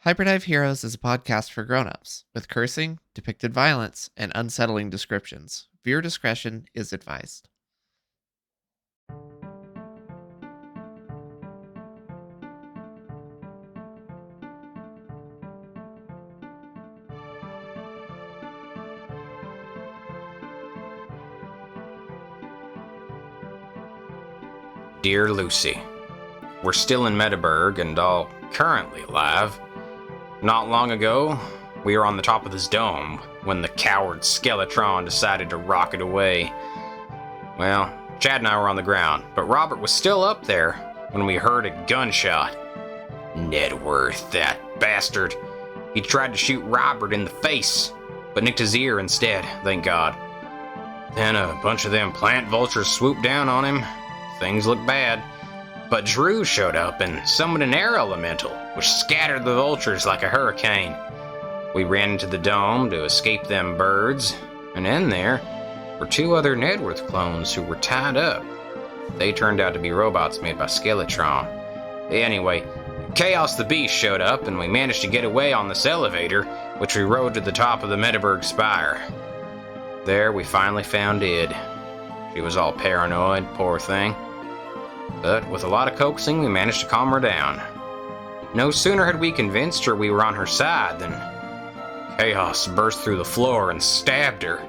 Hyperdive Heroes is a podcast for grown-ups, with cursing, depicted violence, and unsettling descriptions. Viewer discretion is advised. Dear Lucy, we're still in Medeburg and all currently alive. Not long ago, we were on the top of this dome when the coward Skeletron decided to rocket away. Well, Chad and I were on the ground, but Robert was still up there when we heard a gunshot. Nedworth, that bastard. He tried to shoot Robert in the face, but nicked his ear instead, thank God. Then a bunch of them plant vultures swooped down on him. Things looked bad. But Drew showed up and summoned an air elemental, which scattered the vultures like a hurricane. We ran into the dome to escape them birds, and in there were two other Nedworth clones who were tied up. They turned out to be robots made by Skeletron. Anyway, Chaos the Beast showed up, and we managed to get away on this elevator, which we rode to the top of the Medeburg Spire. There we finally found Id. She was all paranoid, poor thing. But with a lot of coaxing, we managed to calm her down. No sooner had we convinced her we were on her side than Chaos burst through the floor and stabbed her.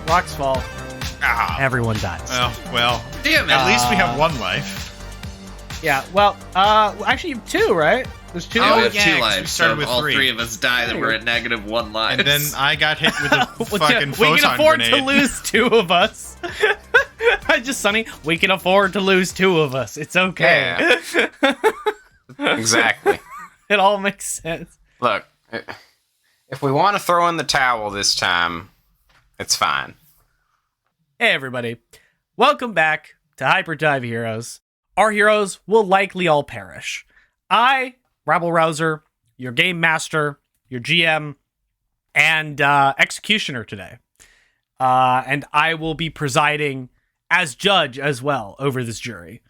Rocks fall. Ah. Everyone dies. Well. Damn, at least we have one life. Yeah, well, actually you have two, right? There's two. Oh, we have yeah, 2 'cause we lives, so started if with all 3. three of us die, then we're at -1 lives. And then I got hit with a fucking we photon can afford grenade. to lose two of us. Sonny, we can afford to lose two of us. It's okay. Yeah. Exactly. It all makes sense. Look, if we want to throw in the towel this time, it's fine. Hey everybody, welcome back to Hyperdive Heroes. Our heroes will likely all perish. I, Rabble Rouser, your game master, your GM, and executioner today. And I will be presiding as judge as well over this jury.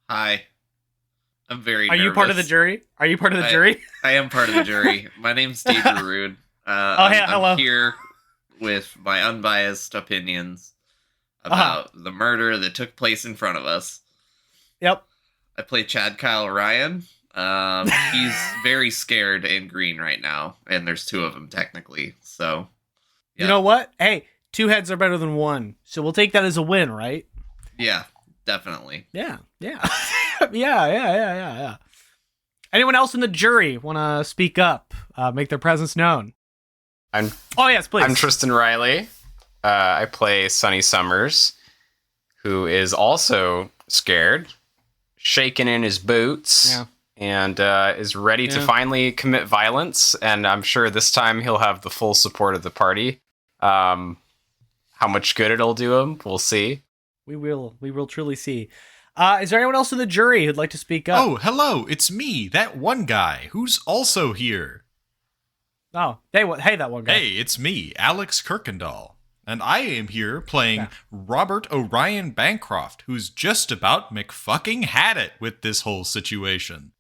Hi. I'm very Are you part of the jury? Are you part of the jury? I am part of the jury. My name's Dave Rude. Hello. I'm here with my unbiased opinions about the murder that took place in front of us. Yep. I play Chad Kyle Ryan. He's very scared and green right now, and there's 2 of them technically. So, yeah. You know what? Hey, 2 heads are better than 1, so we'll take that as a win, right? Yeah, definitely. Yeah. Yeah. Anyone else in the jury want to speak up, make their presence known? Oh yes, please. I'm Tristan Riley. I play Sonny Summers, who is also scared, shaking in his boots, and is ready to finally commit violence. And I'm sure this time he'll have the full support of the party. How much good it'll do him, we'll see. We will truly see. Is there anyone else in the jury who'd like to speak up? Oh, hello, it's me, that one guy, who's also here. Oh, hey, that one guy. Hey, it's me, Alex Kirkendall. And I am here playing Robert Orion Bancroft, who's just about McFucking had it with this whole situation.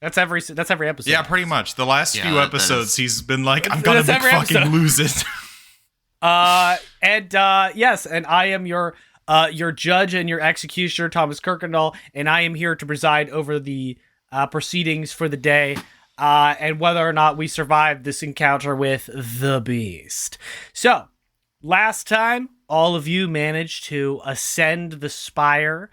That's every episode. Yeah, pretty much. The last few episodes, he's been like, I'm gonna McFucking lose it. Yes, and I am your judge and your executioner, Thomas Kirkendall, and I am here to preside over the proceedings for the day. and whether or not we survive this encounter with the Beast. So, Last time, all of you managed to ascend the spire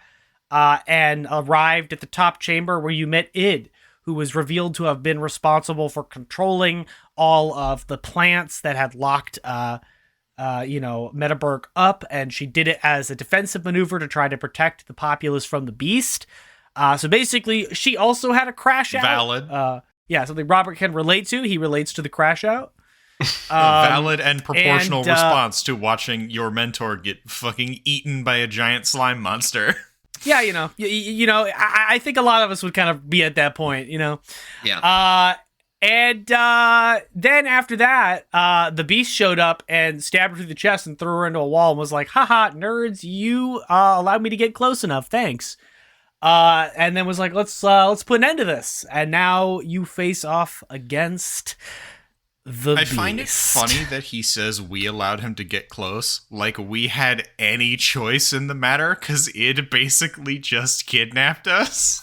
and arrived at the top chamber where you met Id, who was revealed to have been responsible for controlling all of the plants that had locked, Metaburg up, and she did it as a defensive maneuver to try to protect the populace from the beast. So basically, she also had a crash out. Valid. Something Robert can relate to. He relates to the crash out. Valid and proportional response to watching your mentor get fucking eaten by a giant slime monster. Yeah, I think a lot of us would kind of be at that point, Yeah. And then after that, the beast showed up and stabbed her through the chest and threw her into a wall and was like, haha, nerds, you allowed me to get close enough, thanks. And then was like, let's put an end to this. And now you face off against the beast. I find it funny that he says we allowed him to get close, like we had any choice in the matter, because it basically just kidnapped us.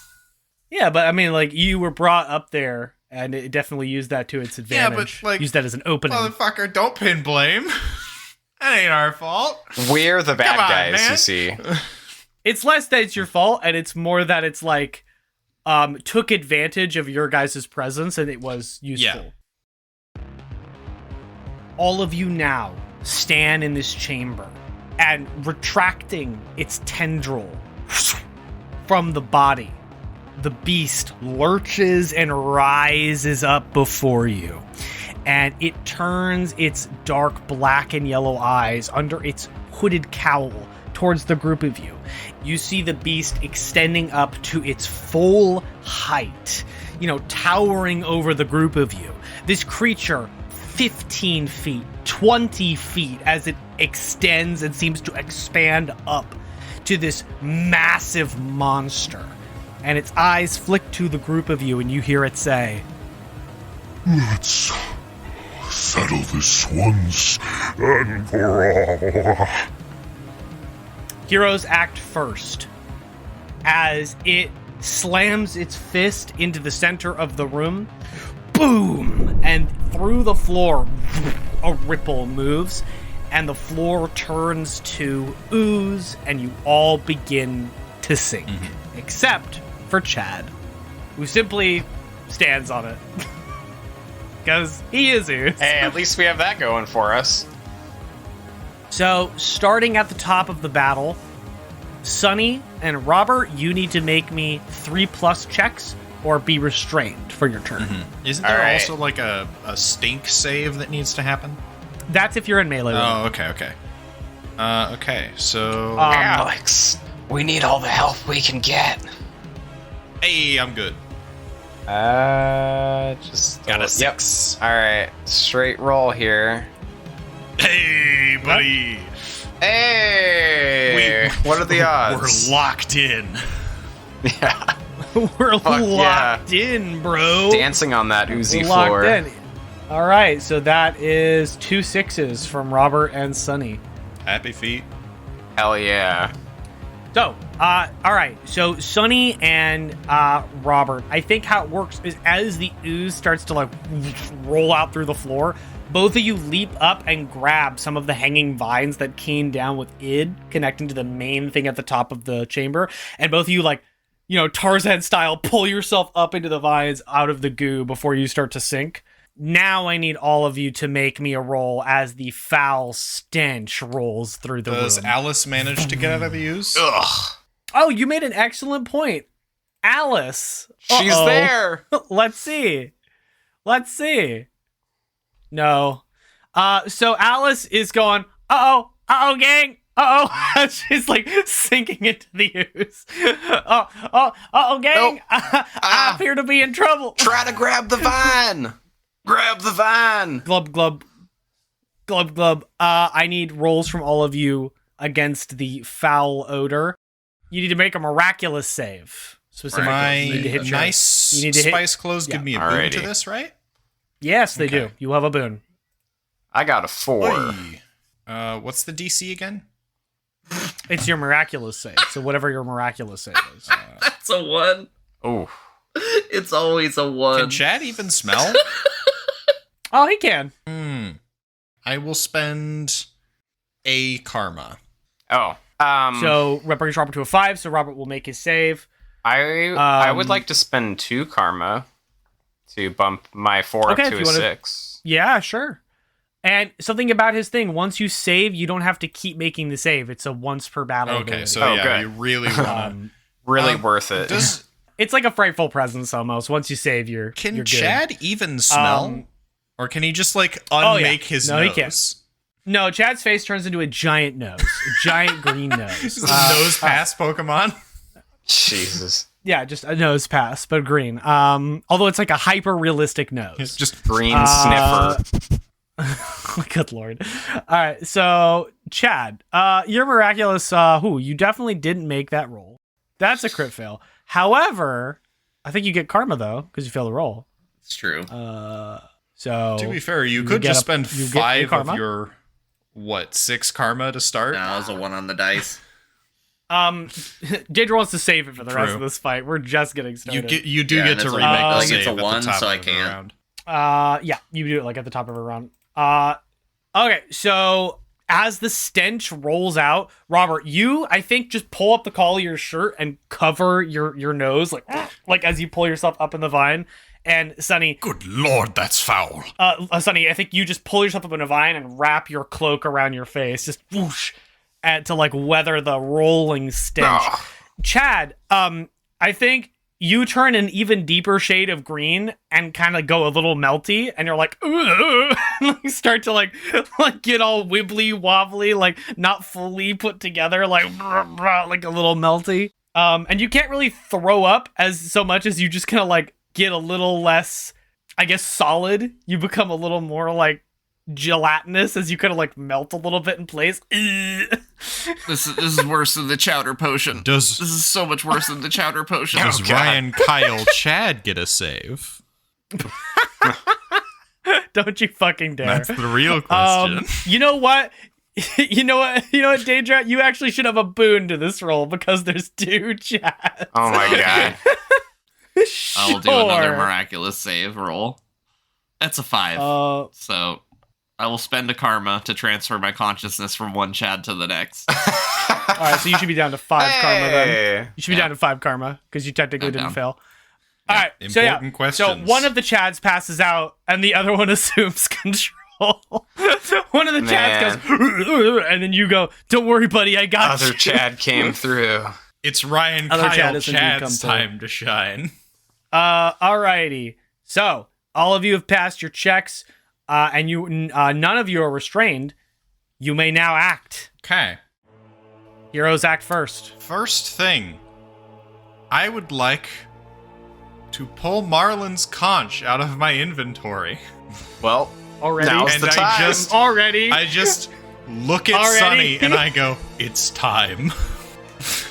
Yeah, but I mean, like, you were brought up there, and it definitely used that to its advantage. Yeah, but, like, used that as an opening. Motherfucker, don't pin blame. That ain't our fault. We're the bad Come on, guys, man. you see. It's less that it's your fault, and it's more that it's like, took advantage of your guys' presence, and it was useful. Yeah. All of you now stand in this chamber, and retracting its tendril from the body, the beast lurches and rises up before you, and it turns its dark black and yellow eyes under its hooded cowl towards the group of you. You see the beast extending up to its full height, towering over the group of you. This creature, 15 feet, 20 feet, as it extends and seems to expand up to this massive monster. And its eyes flick to the group of you, and you hear it say, "Let's settle this once and for all." Heroes act first as it slams its fist into the center of the room. Boom! And through the floor, a ripple moves, and the floor turns to ooze, and you all begin to sink. Except for Chad, who simply stands on it. Because he is ooze. Hey, at least we have that going for us. So, starting at the top of the battle, Sonny and Robert, you need to make me 3+ checks or be restrained for your turn. Isn't there All right. also like a stink save that needs to happen? That's if you're in melee. Oh, okay. Okay, so... Alex, we need all the help we can get. hey, I'm good. Just Got a 6. All right, straight roll here. Hey, buddy. Hey, what are the odds? We're locked in. Yeah, We're Fuck locked in, bro. dancing on that oozy Locked floor. in. All right, so that is 2 6s from Robert and Sonny. Happy feet. Hell yeah. So, all right. So Sonny and Robert, I think how it works is as the ooze starts to like roll out through the floor, both of you leap up and grab some of the hanging vines that came down with id, connecting to the main thing at the top of the chamber, and both of you like, Tarzan style, pull yourself up into the vines out of the goo before you start to sink. Now I need all of you to make me a roll as the foul stench rolls through the Does room. Alice manage to get out of the ooze? Ugh, Oh, you made an excellent point. Alice. she's Uh-oh. there. Let's see. No. So Alice is going, uh-oh, gang. Uh-oh. She's like sinking into the ooze. Uh-oh, gang. Nope. I appear to be in trouble. Try to grab the vine. Grab the vine. Glub, glub. Glub, glub. I need rolls from all of you against the foul odor. You need to make a miraculous save. Specifically. My You need to hit your- nice you need to hit- spice clothes give me a boon to Alrighty. this, right? Yes, they Okay. do. You have a boon. I got a 4. Oy. What's the DC again? It's your miraculous save. So whatever your miraculous save is. That's a 1. Oh, It's always a 1. Can Chad even smell? Oh, he can. I will spend a karma. Oh. So that brings Robert to a 5, so Robert will make his save. I would like to spend 2 karma to bump my 4 Okay, up if to you a wanna- 6. Yeah, sure. And something about his thing, once you save, you don't have to keep making the save. It's a once per battle Okay, ability. so Oh, yeah, good. you really want to... Really worth it. It's like a frightful presence almost. Once you save, you're Can good. Chad even smell? Or can he just, like, Oh, yeah. unmake his No, he nose? can't. No, Chad's face turns into a giant nose. A giant green nose. This is a nose pass Pokemon? Jesus. Yeah, just a nose pass, but green. Although it's like a hyper-realistic nose. It's just... Green sniffer. Good lord. All right, so Chad, you're miraculous. You definitely didn't make that roll. That's a crit fail. However, I think you get karma though because you failed the roll. It's true. So To be fair, you you could get just a- spend you get your 5 of karma? your, 6 karma to start? No, that was a 1 on the dice. Daedra wants to save it for the rest True. of this fight. We're just getting started. You do Yeah, get and to it's remake like- the like save it's a at the 1, top so I of the can't. round. Yeah, you do it like at the top of a round. Okay, so as the stench rolls out, Robert, you I think just pull up the collar of your shirt and cover your nose like as you pull yourself up in the vine. And Sonny, Good lord, that's foul. Sonny, I think you just pull yourself up in a vine and wrap your cloak around your face, just whoosh, to like weather the rolling stench. Chad, I think you turn an even deeper shade of green and kind of go a little melty, and you're like, "Ugh," and like start to like get all wibbly wobbly, like not fully put together, like like a little melty. And you can't really throw up as so much as you just kind of like get a little less, I guess, solid. You become a little more like gelatinous as you kind of like melt a little bit in place. This is worse than the chowder potion. Does This is so much worse than the chowder potion. does God. Ryan Kyle Chad get a save? Don't you fucking dare. That's the real question. You know what? You know what, Daedra? You actually should have a boon to this roll because there's 2 Chads. Oh my god. I'll do another Sure. miraculous save roll. That's a 5. So I will spend a karma to transfer my consciousness from one Chad to the next. All right, so you should be down to 5 karma then. Hey. You should be Yeah. down to 5 karma because you technically I'm didn't down. fail. All right, so yeah. Important So questions. one of the Chads passes out and the other one assumes control. One of the Chads goes, and then you go, "Don't worry, buddy, I got Other you." Chad came through. It's Ryan Other Kyle Chad is indeed come Chad's through. time to shine. Alrighty. So all of you have passed your checks, and you none of you are restrained. You may now act. Okay. Heroes act first. First thing, I would like to pull Marlin's conch out of my inventory. Well, Already. now's And the I time. just- Already. I just look at Already? Sonny and I go, "It's time."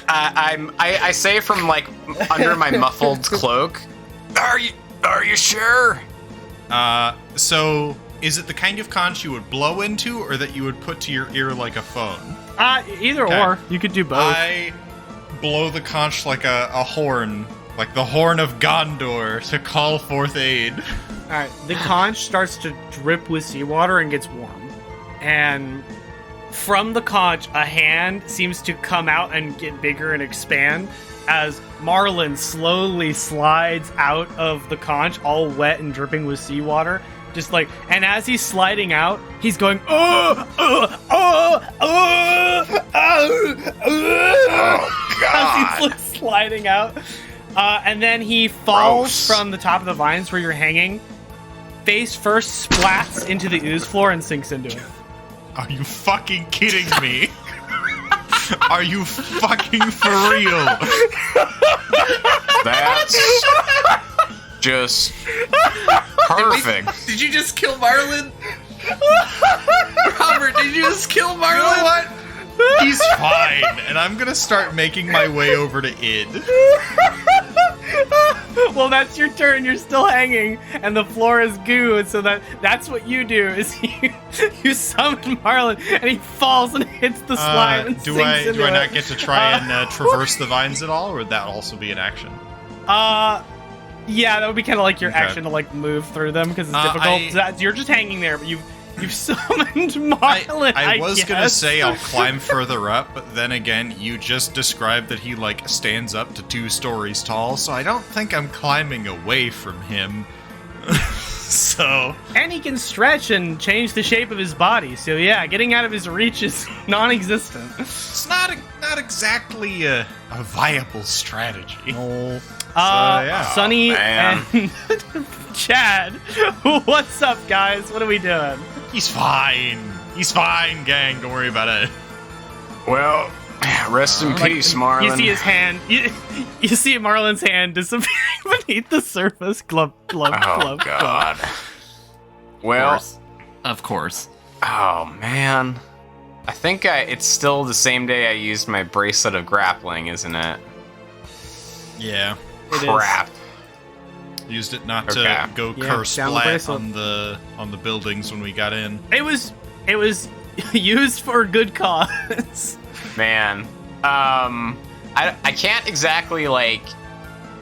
I say from like under my muffled cloak. Are you sure? So is it the kind of conch you would blow into, or that you would put to your ear like a phone? Either Okay. or. You could do both. I blow the conch like a horn, like the horn of Gondor, to call forth aid. All right. The conch starts to drip with seawater and gets warm, and from the conch, a hand seems to come out and get bigger and expand as Marlin slowly slides out of the conch, all wet and dripping with seawater. Just like, and as he's sliding out, he's going, as he's like, sliding out. And then he falls Gross. from the top of the vines where you're hanging, face first, splats into the ooze floor and sinks into it. Are you fucking kidding me? Are you fucking for real? That's just perfect. Did you just kill Marlin? Robert, did you just kill Marlin? You know what? He's fine, and I'm gonna start making my way over to Id. Well, that's your turn. You're still hanging, and the floor is goo. And so that's what you do is you summon Marlin, and he falls and hits the slime and do sinks I into not it. get to try and traverse the vines at all, or would that also be an action? Yeah, that would be kind of like your Okay. action to like move through them because it's I- difficult. So you're just hanging there, but You've summoned Marlin, I was gonna guess. say I'll climb further up, but then again, you just described that he, like, stands up to 2 stories tall, so I don't think I'm climbing away from him. So... And he can stretch and change the shape of his body, so yeah, getting out of his reach is non-existent. It's not exactly a viable strategy. Oh. yeah. Sonny man. and Chad, what's up, guys? What are we doing? He's fine. He's fine, gang. Don't worry about it. Well, rest in peace, Marlin. You see his hand. You see Marlin's hand disappearing beneath the surface. Glub, glub, Oh, glub, God. glub. Well, Of course. oh, man. I think it's still the same day I used my bracelet of grappling, isn't it? Yeah. It is. Crap. Used it not Okay. to go Yeah, curse down the splat bracelet. on the buildings when we got in. It was used for a good cause. Man. I can't exactly, like,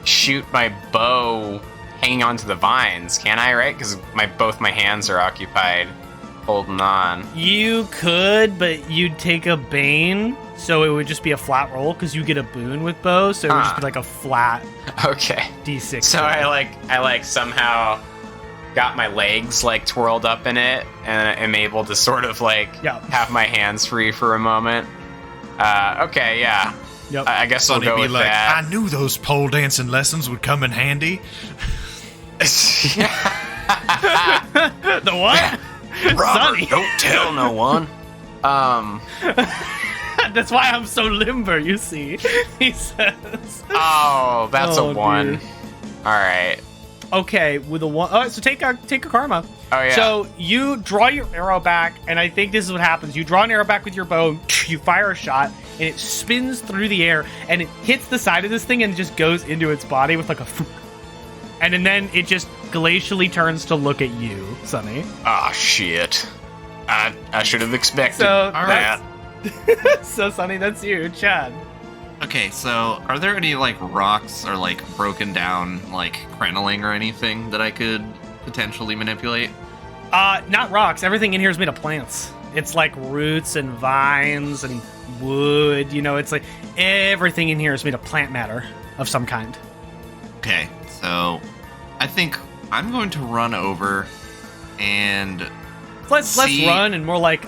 shoot my bow hanging onto the vines, can I, right? Because both my hands are occupied holding on. You could, but you'd take a bane, so it would just be a flat roll because you get a boon with bow, so it would just be like a flat Okay. d6. So I somehow got my legs, like, twirled up in it, and am able to sort of, like, Yeah. have my hands free for a moment. Okay, yeah. Yep. I guess Sonny we'll go be with like, that. I knew those pole dancing lessons would come in handy. The what? Robert, Sonny. don't tell no one. That's why I'm so limber, you see. He says. Oh, that's Oh, a 1. dude. All right. Okay, with a 1. Oh, so take a karma. Oh, yeah. So you draw your arrow back, and I think this is what happens. You draw an arrow back with your bow, you fire a shot, and it spins through the air, and it hits the side of this thing and just goes into its body with like a... And then it just glacially turns to look at you, Sonny. Oh, shit. I should have expected So that. So, Sonny, that's you, Chad. Okay, so are there any like rocks or like broken down like crenoling or anything that I could potentially manipulate? Not rocks. Everything in here is made of plants. It's like roots and vines and wood. You know, it's like everything in here is made of plant matter of some kind. Okay, so I think I'm going to run over and Let's See- run and more like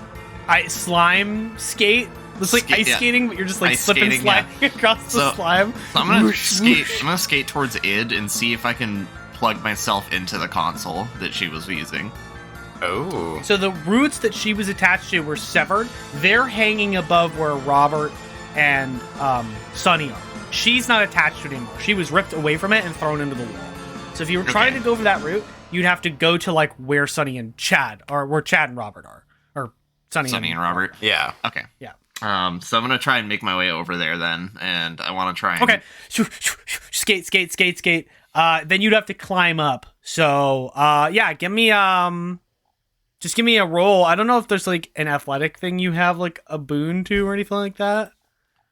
slime skate. It's like ice Yeah. skating, but you're just like Ice slipping, skating, sliding across the So- slime. So I'm gonna Whoosh, skate. whoosh. I'm gonna skate towards id and see if I can plug myself into the console that she was using. Oh. So the roots that she was attached to were severed. They're hanging above where Robert and Sonny are. She's not attached to it anymore. She was ripped away from it and thrown into the wall. So if you were trying to go for that route, you'd have to go to like where Sonny and Chad are, where Chad and Robert are, or Sonny and Robert. Yeah. Okay. Yeah. So I'm gonna try and make my way over there then, and I want to try. And... Okay. Skate, skate, skate, skate. Then you'd have to climb up. So, yeah, give me just give me a roll. I don't know if there's like an athletic thing you have like a boon to or anything like that.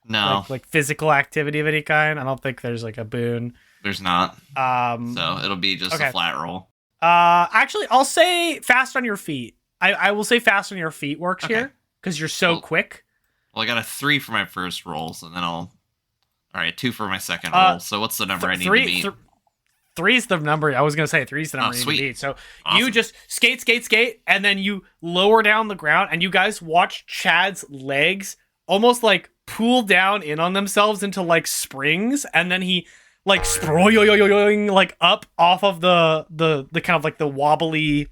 No, Like physical activity of any kind. I don't think there's like a boon. there's not. So it'll be just okay. a flat roll. Actually, I'll say fast on your feet. I will say fast on your feet works Okay. here because you're so Well, quick. Well, I got a 3 for my first roll, so then All right, 2 for my second roll. So what's the number I need to beat? Three is the number. I was gonna say 3 is the number you need sweet. to beat. So Awesome. you just skate, skate, skate, and then you lower down the ground, and you guys watch Chad's legs almost like pool down in on themselves into like springs, and then he like sproing like up off of the kind of like the wobbly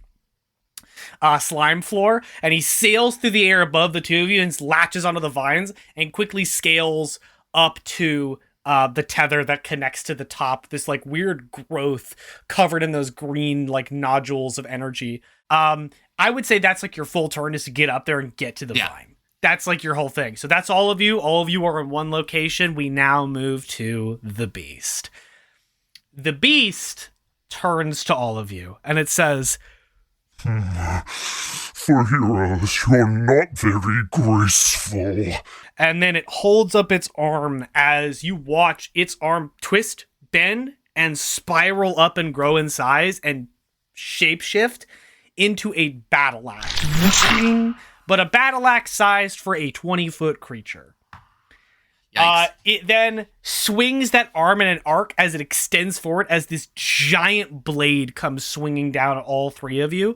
slime floor, and he sails through the air above the two of you and latches onto the vines and quickly scales up to the tether that connects to the top, this like weird growth covered in those green like nodules of energy. I would say that's like your full turn is to get up there and get to the vine. That's like your whole thing. So that's all of you. All of you are in one location. We now move to the beast. The beast turns to all of you and it says, For heroes, you're not very graceful. and then it holds up its arm as you watch its arm twist, bend, and spiral up and grow in size and shapeshift into a battle axe. But a battle axe sized for a 20-foot creature. Yikes. It then swings that arm in an arc as it extends forward as this giant blade comes swinging down at all three of you.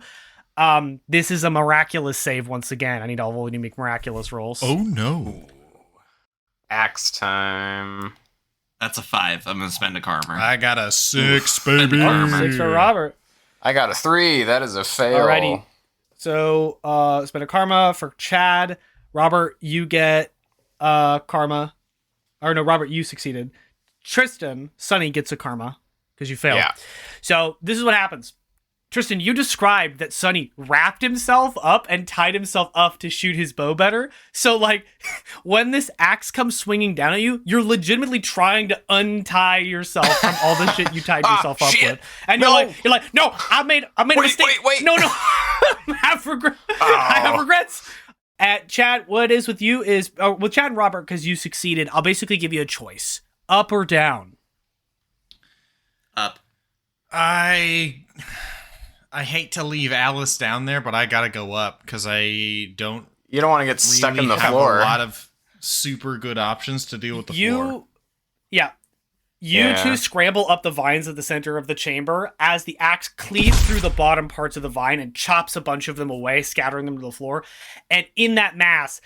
This is a miraculous save once again. I need all of you to make miraculous rolls. Oh no. Axe time. That's a 5. I'm gonna spend a karma. I got a 6, baby. Oh, 6 for Robert. I got a 3. That is a fail. Alrighty. So, spend a karma for Chad. Robert, you get karma. Or no, Robert, you succeeded. Tristan, Sonny gets a karma because you failed. Yeah. So this is what happens. Tristan, you described that Sonny wrapped himself up and tied himself up to shoot his bow better. So, like, when this axe comes swinging down at you, you're legitimately trying to untie yourself from all the shit you tied yourself up with. And you're like, no, I made a mistake. Wait. No. I have regrets. Chad, what it is with you is with Chad and Robert, because you succeeded, I'll basically give you a choice: up or down. Up. I hate to leave Alice down there, but I gotta go up because I don't. You don't want to get stuck in the have floor. A lot of super good options to deal with the floor. You two scramble up the vines at the center of the chamber as the axe cleaves through the bottom parts of the vine and chops a bunch of them away, scattering them to the floor. And in that mass,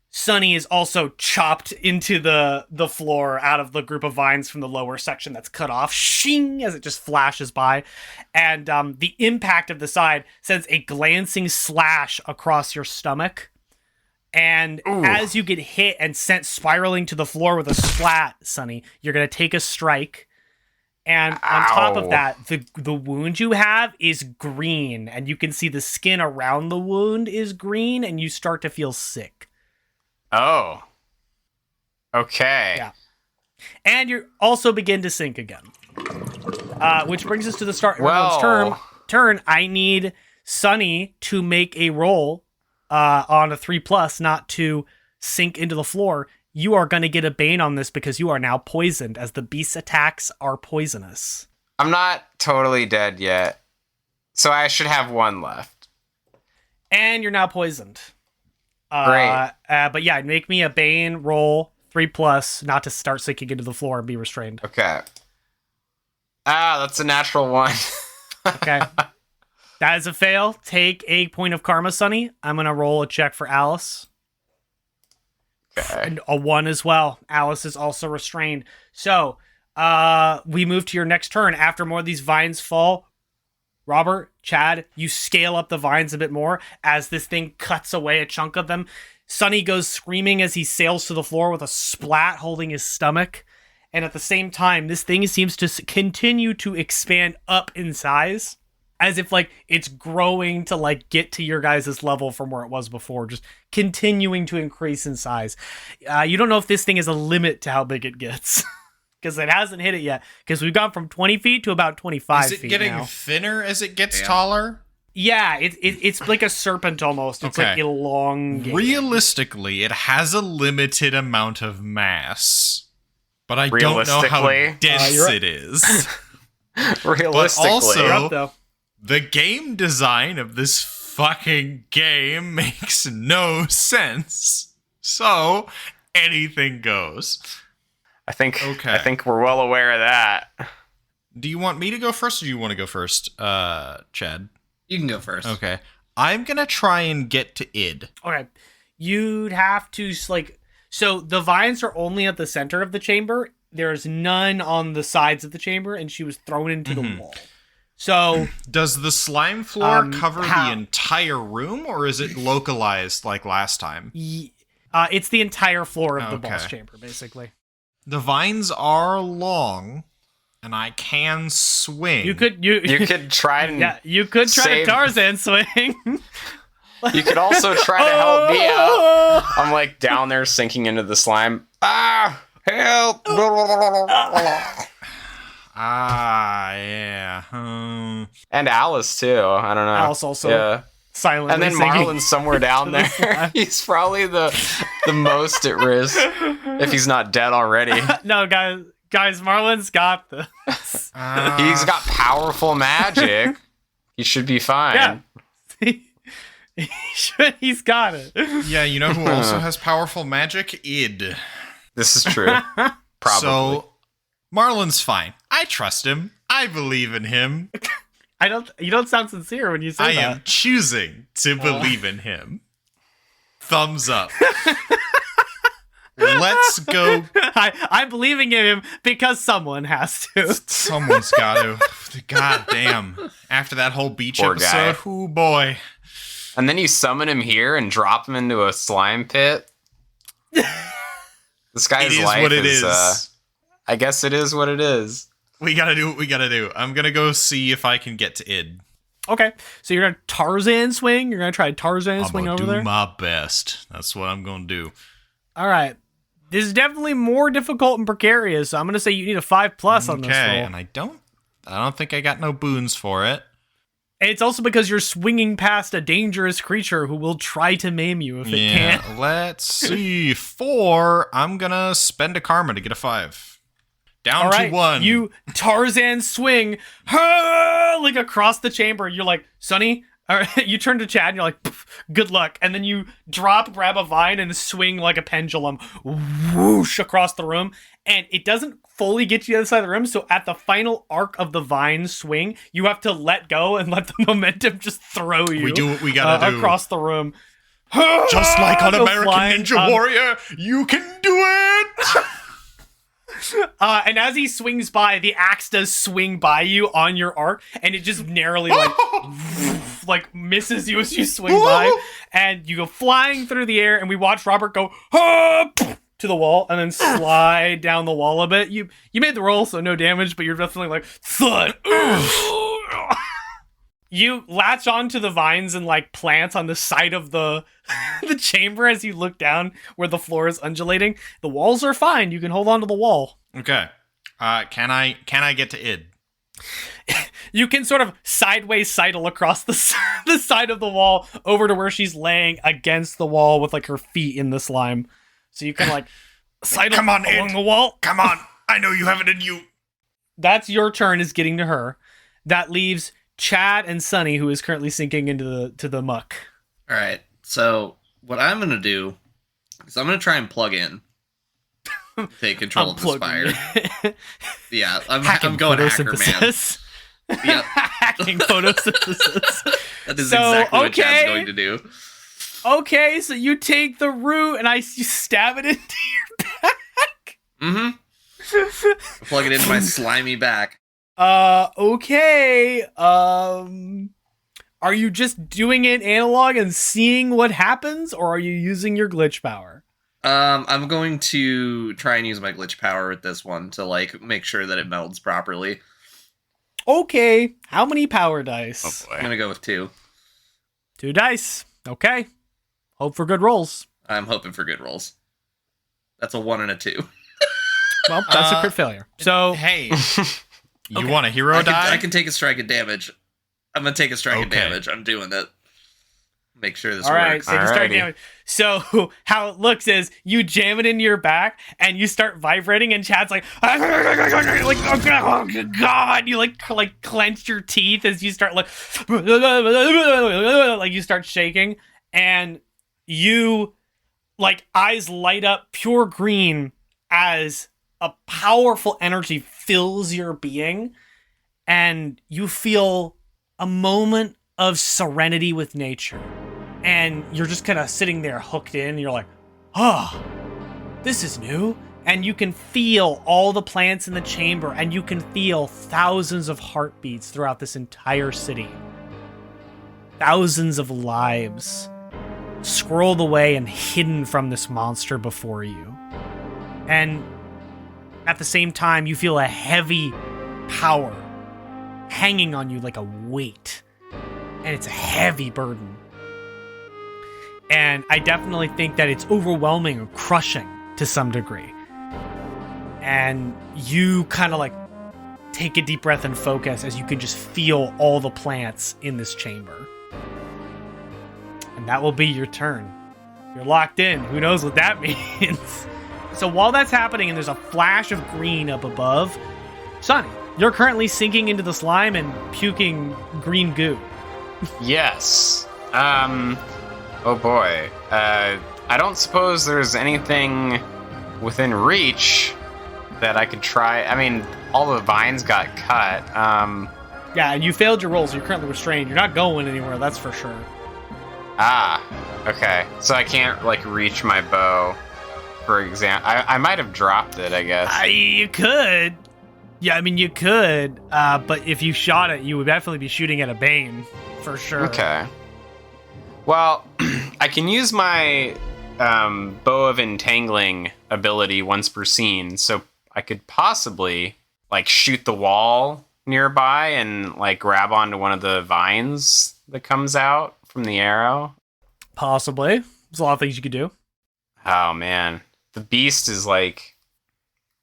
Sonny is also chopped into the floor out of the group of vines from the lower section that's cut off, shing, as it just flashes by. And the impact of the side sends a glancing slash across your stomach. And as you get hit and sent spiraling to the floor with a splat, Sonny, you're going to take a strike. And on top of that, the wound you have is green. And you can see the skin around the wound is green, and you start to feel sick. Oh. Okay. Yeah. And you also begin to sink again. Which brings us to the start of everyone's turn. I need Sonny to make a roll on a 3+, not to sink into the floor. You are going to get a bane on this because you are now poisoned, as the beast's attacks are poisonous. I'm not totally dead yet, so I should have 1 left. And you're now poisoned. Great. But yeah, make me a bane roll 3+, not to start sinking into the floor and be restrained. Okay. That's a natural 1. Okay. That is a fail. Take a point of karma, Sonny. I'm going to roll a check for Alice. Okay. And a 1 as well. Alice is also restrained. So, we move to your next turn. After more of these vines fall, Robert, Chad, you scale up the vines a bit more as this thing cuts away a chunk of them. Sonny goes screaming as he sails to the floor with a splat holding his stomach. And at the same time, this thing seems to continue to expand up in size, as if like it's growing to like get to your guys' level from where it was before, just continuing to increase in size. You don't know if this thing is a limit to how big it gets, because it hasn't hit it yet, because we've gone from 20 feet to about 25 feet. Is it getting now. thinner as it gets taller? Yeah, it's like a serpent almost. It's like elongated. Realistically, it has a limited amount of mass, but I don't know how dense it is. Realistically. But also, You're up, though. The game design of this fucking game makes no sense. So, anything goes. I think we're well aware of that. Do you want me to go first, or do you want to go first, Chad? You can go first. Okay. I'm gonna try and get to id. Okay. You'd have to, like... So, the vines are only at the center of the chamber. There's none on the sides of the chamber, and she was thrown into the wall. So, does the slime floor cover the entire room, or is it localized like last time? It's the entire floor of the boss chamber, basically. The vines are long, and I can swing. You could try and you could try to Tarzan swing. You could also try to help me out. I'm like down there sinking into the slime. Help! Yeah. And Alice too. I don't know. Alice also silently and then singing. Marlin's somewhere down there. He's probably the most at risk if he's not dead already. No, guys, Marlin's got this. He's got powerful magic. He should be fine. Yeah. He's got it. Yeah, you know who also has powerful magic? Id. This is true. Probably. So, Marlin's fine. I trust him. I believe in him. You don't sound sincere when you say I that. am choosing to believe in him. Thumbs up. Let's go. I'm believing in him because someone has to. Someone's got to. God damn. After that whole beach Poor guy. episode, oh boy. And then you summon him here and drop him into a slime pit. This guy's It is life what it is. is. I guess it is what it is. We gotta do what we gotta do. I'm gonna go see if I can get to Id. Okay, so you're gonna Tarzan swing. You're gonna try Tarzan I'm swing gonna over do there. my best. That's what I'm gonna do. All right, this is definitely more difficult and precarious. So I'm gonna say you need a 5+ on this roll. And I don't think I got no boons for it. It's also because you're swinging past a dangerous creature who will try to maim you if it can. Let's see. 4. I'm gonna spend a karma to get a 5. Down All right, to 1. you Tarzan swing like across the chamber. You're like, Sonny. You turn to Chad and you're like, good luck. And then you grab a vine and swing like a pendulum, whoosh across the room. And it doesn't fully get you to the other side of the room. So at the final arc of the vine swing, you have to let go and let the momentum just throw you. We do what we gotta do. Across the room. Just like on Go American flying, Ninja Warrior, you can do it! And as he swings by, the axe does swing by you on your arc, and it just narrowly like misses you as you swing by, and you go flying through the air. And we watch Robert go to the wall and then slide down the wall a bit. You made the roll, so no damage, but you're definitely like thud. You latch onto the vines and like plants on the side of the the chamber as you look down where the floor is undulating. The walls are fine. You can hold on to the wall. Okay. Can I get to Id? You can sort of sideways sidle across the side of the wall over to where she's laying against the wall with like her feet in the slime. So you can like sidle along the wall. Come on. I know you have it in you. That's your turn, is getting to her. That leaves Chad and Sonny, who is currently sinking into the muck. All right. So what I'm going to do is I'm going to try and plug in. Take control of the spire. Yeah, I'm going hacker man. Yep. Hacking photosynthesis. That is exactly what Chad's going to do. Okay, so you take the root and you stab it into your back. Mm-hmm. Plug it into my slimy back. Okay. Are you just doing it analog and seeing what happens, or are you using your glitch power? I'm going to try and use my glitch power with this one to like make sure that it melds properly. Okay. How many power dice? Oh boy. I'm gonna go with 2. 2 dice. Okay. Hope for good rolls. I'm hoping for good rolls. That's a 1 and a 2. Well, that's a crit failure. So hey, you want a hero die? I can take a strike of damage. I'm gonna take a strike of damage. I'm doing it. Make sure this all right, works. so you start damage. So how it looks is you jam it into your back and you start vibrating, and Chad's like oh god, you like clench your teeth as you start like you start shaking, and you like eyes light up pure green as a powerful energy fills your being, and you feel a moment of serenity with nature. And you're just kind of sitting there hooked in. And you're like, oh, this is new. And you can feel all the plants in the chamber, and you can feel thousands of heartbeats throughout this entire city. Thousands of lives scrolled away and hidden from this monster before you. And at the same time, you feel a heavy power hanging on you like a weight. And it's a heavy burden. And I definitely think that it's overwhelming or crushing to some degree. And you kind of like take a deep breath and focus as you can just feel all the plants in this chamber. And that will be your turn. You're locked in. Who knows what that means? So while that's happening and there's a flash of green up above, Sonny, you're currently sinking into the slime and puking green goo. Yes. Oh boy. I don't suppose there's anything within reach that I could try. I mean, all the vines got cut. Yeah, and you failed your roll, so you're currently restrained. You're not going anywhere, that's for sure. Okay. So I can't, like, reach my bow, for example. I might have dropped it, I guess. You could. Yeah, I mean, you could. But if you shot it, you would definitely be shooting at a Bane, for sure. Okay. Well, I can use my bow of entangling ability once per scene, so I could possibly, like, shoot the wall nearby and, like, grab onto one of the vines that comes out from the arrow. Possibly. There's a lot of things you could do. Oh, man. The beast is, like,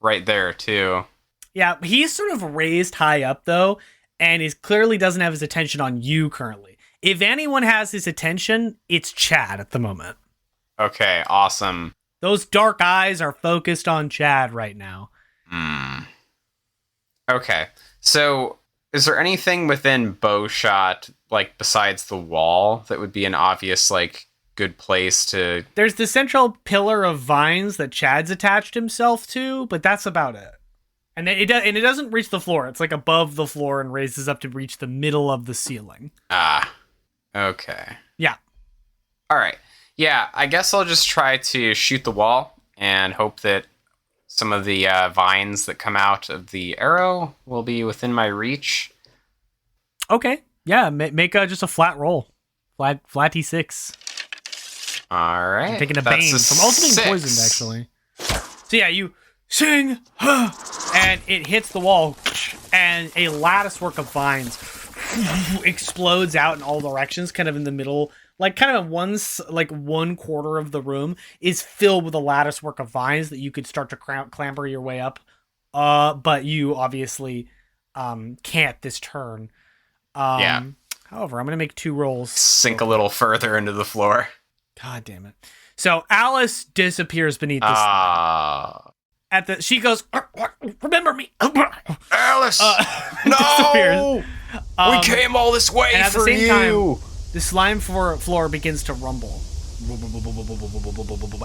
right there, too. Yeah, he's sort of raised high up, though, and he clearly doesn't have his attention on you currently. If anyone has his attention, it's Chad at the moment. Okay, awesome. Those dark eyes are focused on Chad right now. Okay, so is there anything within bow shot, like, besides the wall that would be an obvious, like, good place to... There's the central pillar of vines that Chad's attached himself to, but that's about it. And it doesn't reach the floor. It's, like, above the floor and raises up to reach the middle of the ceiling. Okay. Yeah. All right. Yeah, I guess I'll just try to shoot the wall and hope that some of the vines that come out of the arrow will be within my reach. Okay. Yeah, make just a flat roll. Flat D6. All right. I'm taking a Bane from also being poisoned, actually. So yeah, you sing, and it hits the wall, and a latticework of vines explodes out in all directions, kind of in the middle. Like, kind of one quarter of the room is filled with a latticework of vines that you could start to clamber your way up. But you obviously can't this turn. Yeah. However, I'm going to make 2 rolls. Sink a little further into the floor. God damn it. So Alice disappears beneath this. She goes, remember me. Alice! No! We came all this way and at for the same you! Time, the slime floor begins to rumble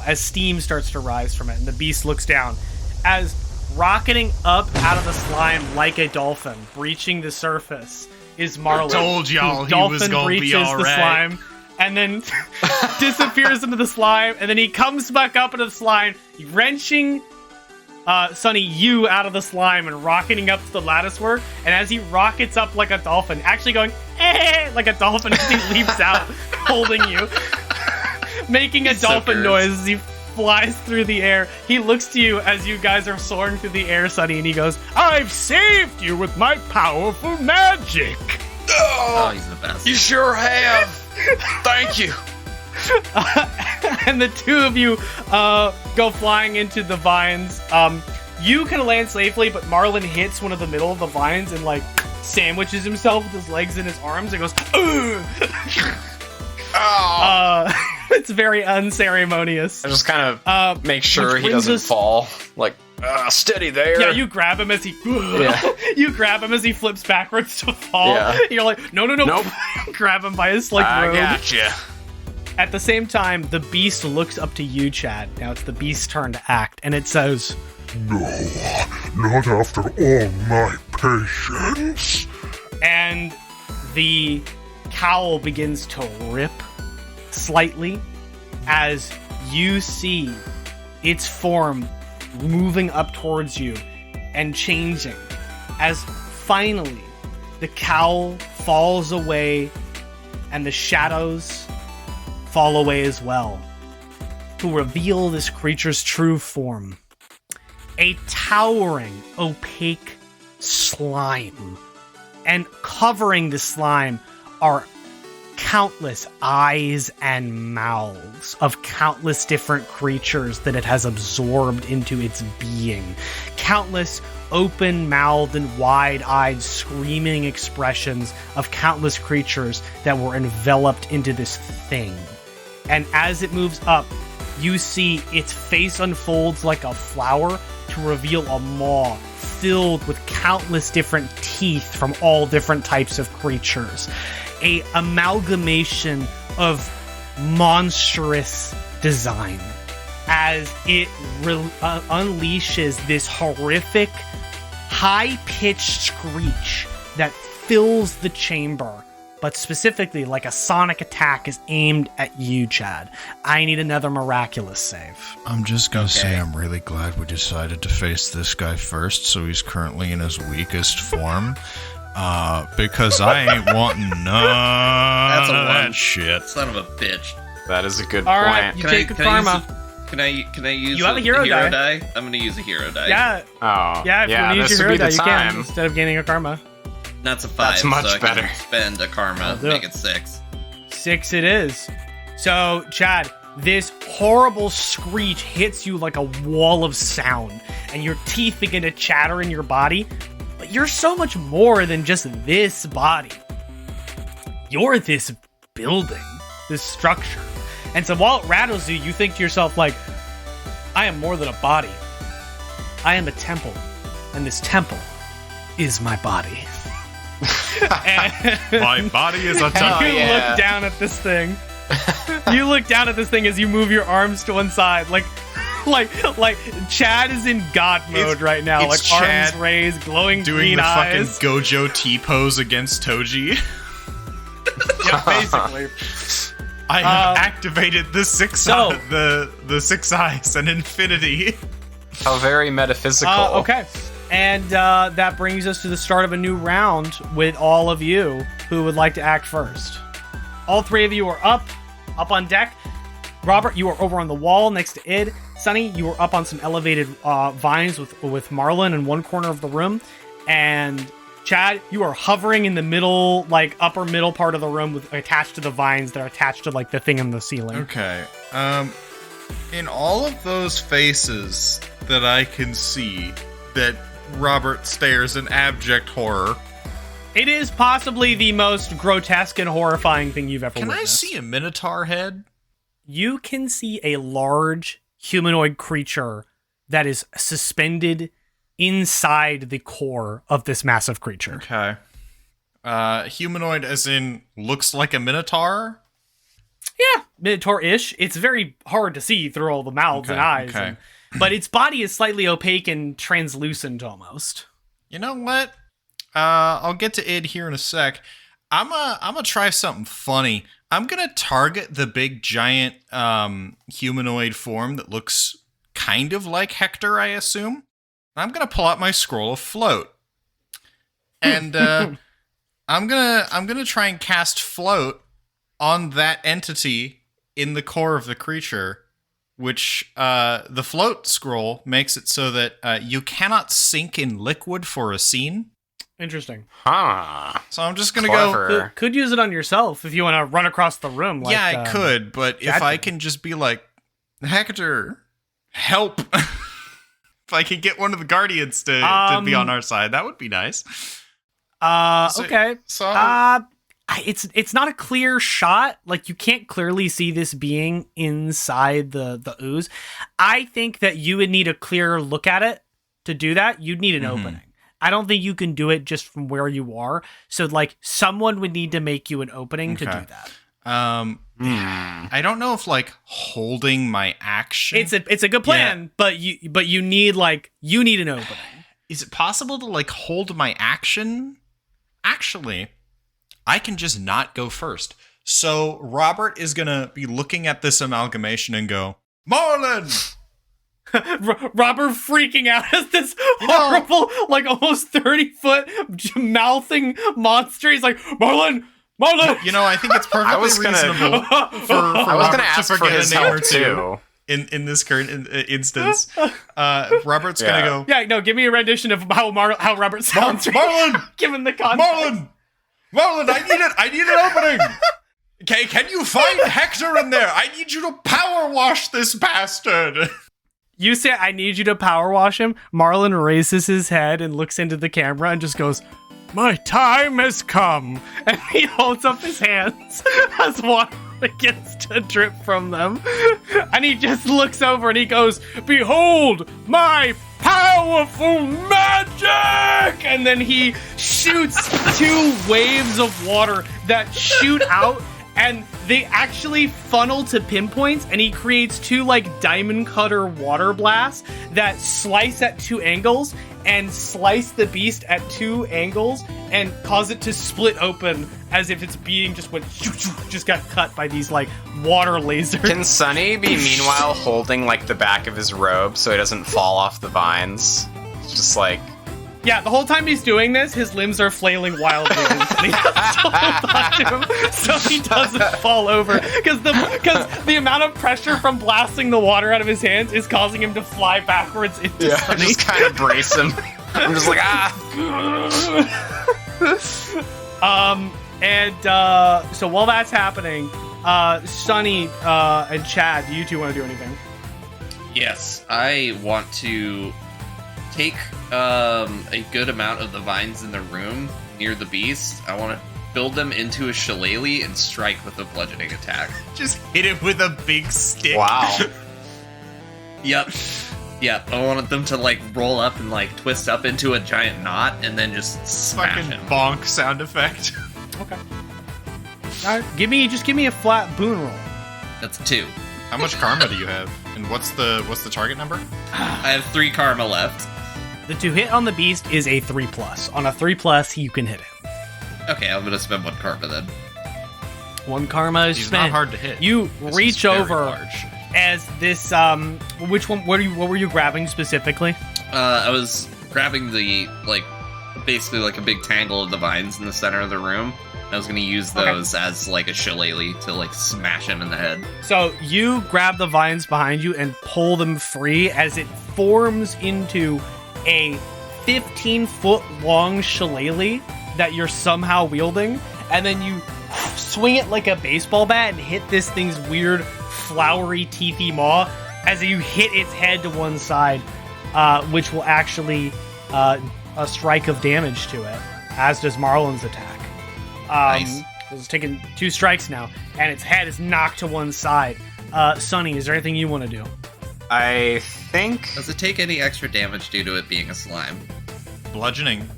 as steam starts to rise from it, and the beast looks down. As rocketing up out of the slime like a dolphin, breaching the surface, is Marlin. I told y'all he was gonna be all right. Slime, and then disappears into the slime, and then he comes back up into the slime, wrenching Sonny, you out of the slime and rocketing up to the latticework. And as he rockets up like a dolphin, actually going, like a dolphin as he leaps out, holding you, making a dolphin noise as he flies through the air. He looks to you as you guys are soaring through the air, Sonny, and he goes, I've saved you with my powerful magic. Oh, he's the best. You sure have. Thank you. And the two of you go flying into the vines. You can land safely, but Marlin hits one of the middle of the vines and, like, sandwiches himself with his legs in his arms and goes, it's very unceremonious. I just kind of make sure he doesn't fall. Like, steady there. Yeah, you grab him as he you grab him as he flips backwards to fall. Yeah. You're like, no. Nope. Grab him by his, like, robe. I gotcha. At the same time, the beast looks up to you, Chad. Now it's the beast's turn to act, and it says, No, not after all my patience. And the cowl begins to rip slightly as you see its form moving up towards you and changing. As finally the cowl falls away and the shadows fall away as well, to reveal this creature's true form. A towering, opaque slime. And covering the slime are countless eyes and mouths of countless different creatures that it has absorbed into its being. Countless open-mouthed and wide-eyed screaming expressions of countless creatures that were enveloped into this thing. And as it moves up, you see its face unfolds like a flower to reveal a maw filled with countless different teeth from all different types of creatures. A amalgamation of monstrous design as it unleashes this horrific, high-pitched screech that fills the chamber, but specifically like a sonic attack is aimed at you, Chad. I need another miraculous save. I'm just gonna say I'm really glad we decided to face this guy first, so he's currently in his weakest form. Because I ain't wanting none of that shit. Son of a bitch. That is a good All point. right, you take a karma. Can I use You have a hero die. I'm gonna use a hero die. Yeah. Oh, Yeah, if you want to use this your would hero be die, the you can, time. instead of gaining a karma. That's a 5. That's much so I better. Can spend a karma, do make it. it 6. 6 it is. So, Chad, this horrible screech hits you like a wall of sound, and your teeth begin to chatter in your body. But you're so much more than just this body. You're this building, this structure. And so while it rattles you, you think to yourself, like, I am more than a body. I am a temple, and this temple is my body. My body is a And temple. you look down at this thing. You look down at this thing as you move your arms to one side, like Chad is in God mode right now, like it's Chad arms raised, glowing Doing green the eyes. fucking Gojo T-pose against Toji. Yeah, basically. I have activated the six so- the 6 eyes and infinity. How very metaphysical. Okay. And that brings us to the start of a new round with all of you who would like to act first. All 3 of you are up on deck. Robert, you are over on the wall next to Id. Sonny, you are up on some elevated vines with Marlin in one corner of the room. And Chad, you are hovering in the middle, like upper middle part of the room attached to the vines that are attached to like the thing in the ceiling. Okay. In all of those faces that I can see that Robert stares in abject horror. It is possibly the most grotesque and horrifying thing you've ever Can witnessed. I see a minotaur head? You can see a large humanoid creature that is suspended inside the core of this massive creature. Okay. Humanoid as in looks like a minotaur? Yeah, minotaur-ish. It's very hard to see through all the mouths and eyes. Okay. But its body is slightly opaque and translucent almost. You know what? I'll get to Id here in a sec. I'm gonna try something funny. I'm gonna target the big giant humanoid form that looks kind of like Hector, I assume. I'm gonna pull out my scroll of float, and I'm gonna try and cast float on that entity in the core of the creature, which the float scroll makes it so that you cannot sink in liquid for a scene. Interesting. Huh. So I'm just gonna Clever. Could use it on yourself if you want to run across the room. Like, yeah, I could, but if Chad I did. can just be like, Hector, help. If I could get one of the guardians to be on our side, that would be nice. Okay. So It's not a clear shot. Like, you can't clearly see this being inside the ooze. I think that you would need a clearer look at it to do that. You'd need an opening. I don't think you can do it just from where you are. So, like, someone would need to make you an opening to do that. I don't know if like holding my action. It's a good plan, but you need an opening. Is it possible to like hold my action? Actually, I can just not go first. So Robert is gonna be looking at this amalgamation and go, Marlin! Robert freaking out as this horrible, like almost 30-foot mouthing monster. He's like, Marlin! You know, I think it's perfectly reasonable for I was Robert going to ask to for forget his a name or help two. too. In this current instance, Robert's Yeah. gonna go, Yeah, no, give me a rendition of how Robert sounds. Marlin! Given the context. Marlin, I need an opening! Okay, can you find Hector in there? I need you to power wash this bastard! You say, I need you to power wash him. Marlin raises his head and looks into the camera and just goes, my time has come. And he holds up his hands as water begins to drip from them. And he just looks over and he goes, behold my powerful magic! And then he shoots 2 waves of water that shoot out and they actually funnel to pinpoints, and he creates 2 like diamond cutter water blasts that slice at 2 angles and slice the beast at 2 angles and cause it to split open as if it's being just got cut by these like water lasers. Can Sonny be meanwhile holding like the back of his robe so he doesn't fall off the vines? It's just like... Yeah, the whole time he's doing this, his limbs are flailing wildly, and he has to hold on to him so he doesn't fall over. Because the amount of pressure from blasting the water out of his hands is causing him to fly backwards into Sonny. Just kind of brace him. I'm just like, So while that's happening, Sonny and Chad, do you two want to do anything? Yes, I want to take a good amount of the vines in the room near the beast. I want to build them into a shillelagh and strike with a bludgeoning attack. Just hit it with a big stick. wow. Yep. I wanted them to like roll up and like twist up into a giant knot and then just smash Fucking him. bonk sound effect. Okay. All right, give me a flat boon roll. That's 2. How much karma do you have? And what's the target number? I have 3 karma left. The to hit on the beast is a 3+. On a 3+, you can hit him. Okay, I'm gonna spend 1 karma then. 1 karma is He's spent. not hard to hit. You This is reach very over large. as this. Which one? What were you grabbing specifically? I was grabbing the basically like a big tangle of the vines in the center of the room. I was gonna use those as like a shillelagh to like smash him in the head. So you grab the vines behind you and pull them free as it forms into a 15-foot long shillelagh that you're somehow wielding, and then you swing it like a baseball bat and hit this thing's weird, flowery, teethy maw as you hit its head to one side, which will actually a strike of damage to it, as does Marlin's attack. Nice. It's taken 2 strikes now, and its head is knocked to one side. Sonny, is there anything you want to do? I think... Does it take any extra damage due to it being a slime? Bludgeoning.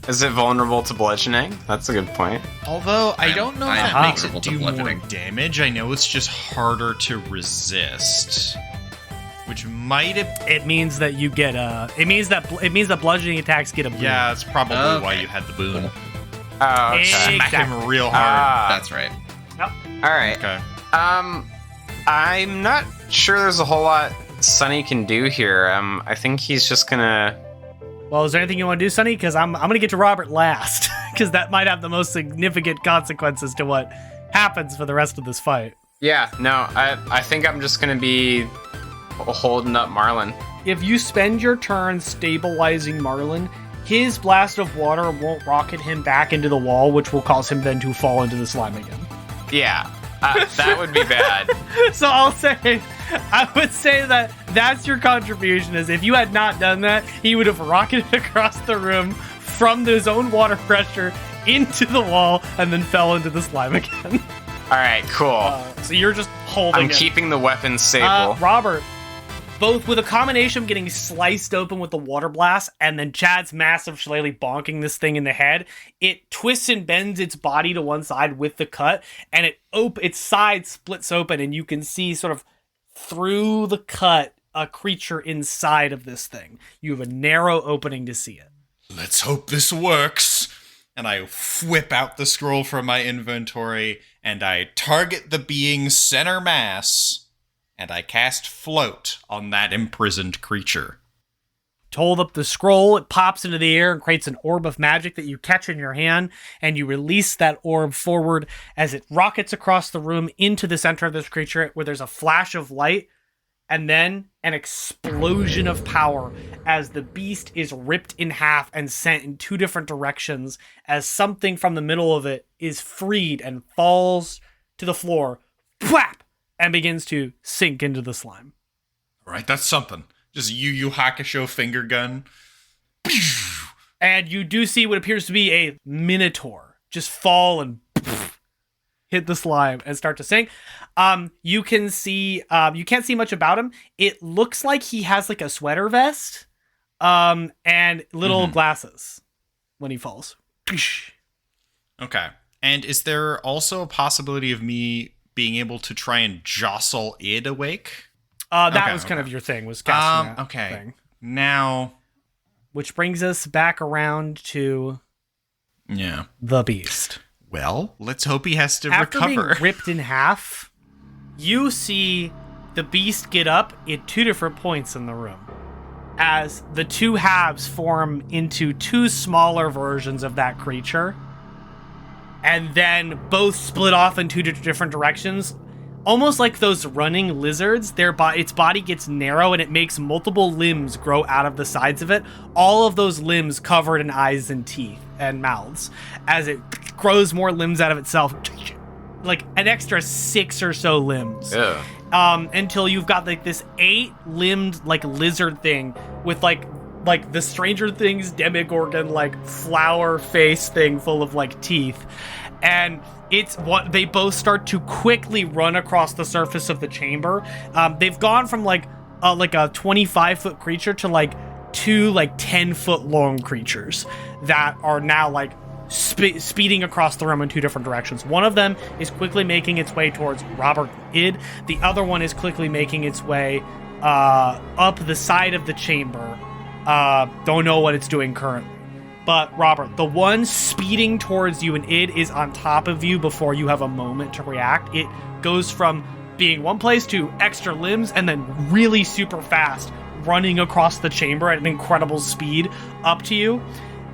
Is it vulnerable to bludgeoning? That's a good point. Although I don't know if I'm that makes it vulnerable to do more bludgeoning. damage. I know it's just harder to resist, which might have. It means that you get it means that bludgeoning attacks get a boon. Yeah, that's probably Okay. why you had the boon. Oh, okay. Smack Exactly. him real hard. That's right. All right. Okay. I'm not sure there's a whole lot Sonny can do here. I think he's just gonna... Well, is there anything you want to do, Sonny? Because I'm going to get to Robert last, because that might have the most significant consequences to what happens for the rest of this fight. Yeah, no, I think I'm just gonna be holding up Marlin. If you spend your turn stabilizing Marlin, his blast of water won't rocket him back into the wall, which will cause him then to fall into the slime again. Yeah, that would be bad. So I would say that that's your contribution, is if you had not done that, he would have rocketed across the room from his own water pressure into the wall and then fell into the slime again. All right, cool. So you're just holding I'm it. keeping the weapon stable. Robert, both with a combination of getting sliced open with the water blast and then Chad's massive shillelagh bonking this thing in the head, it twists and bends its body to one side with the cut, and its side splits open, and you can see sort of through the cut a creature inside of this thing. You have a narrow opening to see it. Let's hope this works. And I whip out the scroll from my inventory, and I target the being's center mass, and I cast Float on that imprisoned creature. To hold up the scroll, it pops into the air and creates an orb of magic that you catch in your hand, and you release that orb forward as it rockets across the room into the center of this creature, where there's a flash of light, and then an explosion of power as the beast is ripped in half and sent in 2 different directions, as something from the middle of it is freed and falls to the floor, whap, and begins to sink into the slime. All right, that's something. Just Yu Hakusho finger gun. And you do see what appears to be a minotaur just fall and hit the slime and start to sink. You can see, you can't see much about him. It looks like he has like a sweater vest, and little glasses when he falls. Okay. And is there also a possibility of me being able to try and jostle it awake? That was kind of your thing, was casting that okay. thing. Now... Which brings us back around to the beast. Well, let's hope he has to After recover. being ripped in half, you see the beast get up at 2 different points in the room, as the 2 halves form into 2 smaller versions of that creature, and then both split off in 2 different directions. Almost like those running lizards, its body gets narrow and it makes multiple limbs grow out of the sides of it. All of those limbs covered in eyes and teeth and mouths. As it grows more limbs out of itself, like an extra 6 or so limbs. Yeah. Until you've got like this 8-limbed like lizard thing with like the Stranger Things Demogorgon like flower face thing full of like teeth. And it's what they both start to quickly run across the surface of the chamber. They've gone from like a 25-foot creature to like 2 like 10-foot long creatures that are now like speeding across the room in 2 different directions. One of them is quickly making its way towards Robert Id. The other one is quickly making its way up the side of the chamber. Don't know what it's doing currently. But, Robert, the one speeding towards you and it is on top of you before you have a moment to react. It goes from being one place to extra limbs and then really super fast, running across the chamber at an incredible speed up to you.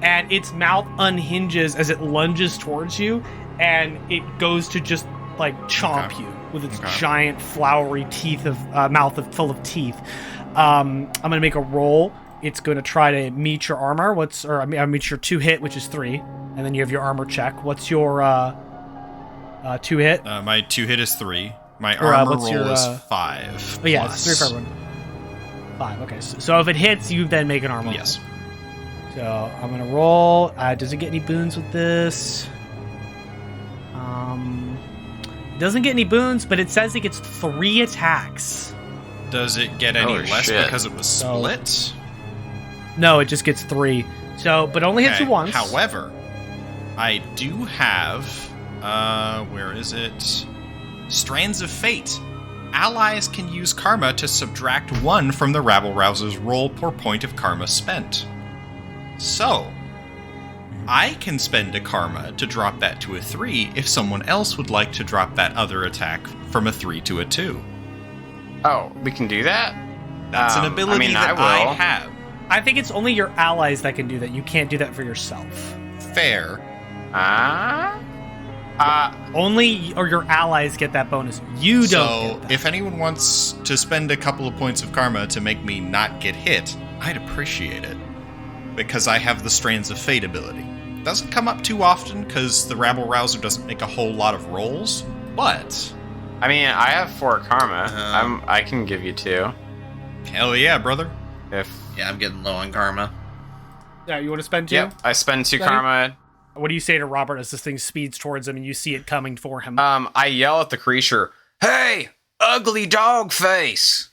And its mouth unhinges as it lunges towards you, and it goes to just, like, chomp you with its giant, flowery teeth mouth full of teeth. I'm going to make a roll. It's going to try to meet your armor. Meet your 2 hit, which is 3, and then you have your armor check. What's your 2 hit? My 2 hit is 3. My armor roll is 5. Oh, yeah, it's 3 for everyone. 5. Okay, so if it hits, you then make an armor roll. Yes. So I'm going to roll. Does it get any boons with this? It doesn't get any boons, but it says it gets 3 attacks. Does it get any less because it was split? No, it just gets 3. So, but only hits you once. However, I do have, where is it? Strands of Fate. Allies can use karma to subtract 1 from the rabble-rouser's roll per point of karma spent. So, I can spend a karma to drop that to a 3 if someone else would like to drop that other attack from a 3 to a 2. Oh, we can do that? That's an ability I have. I think it's only your allies that can do that. You can't do that for yourself. Fair. Only your allies get that bonus. You don't get that. If anyone wants to spend a couple of points of karma to make me not get hit, I'd appreciate it. Because I have the Strands of Fate ability. Doesn't come up too often, because the rabble-rouser doesn't make a whole lot of rolls, but... I mean, I have 4 karma. I can give you 2. Hell yeah, brother. Yeah, I'm getting low on karma. Yeah, you want to spend 2? Yep, I spend 2 karma. What do you say to Robert as this thing speeds towards him and you see it coming for him? I yell at the creature, "Hey, ugly dog face!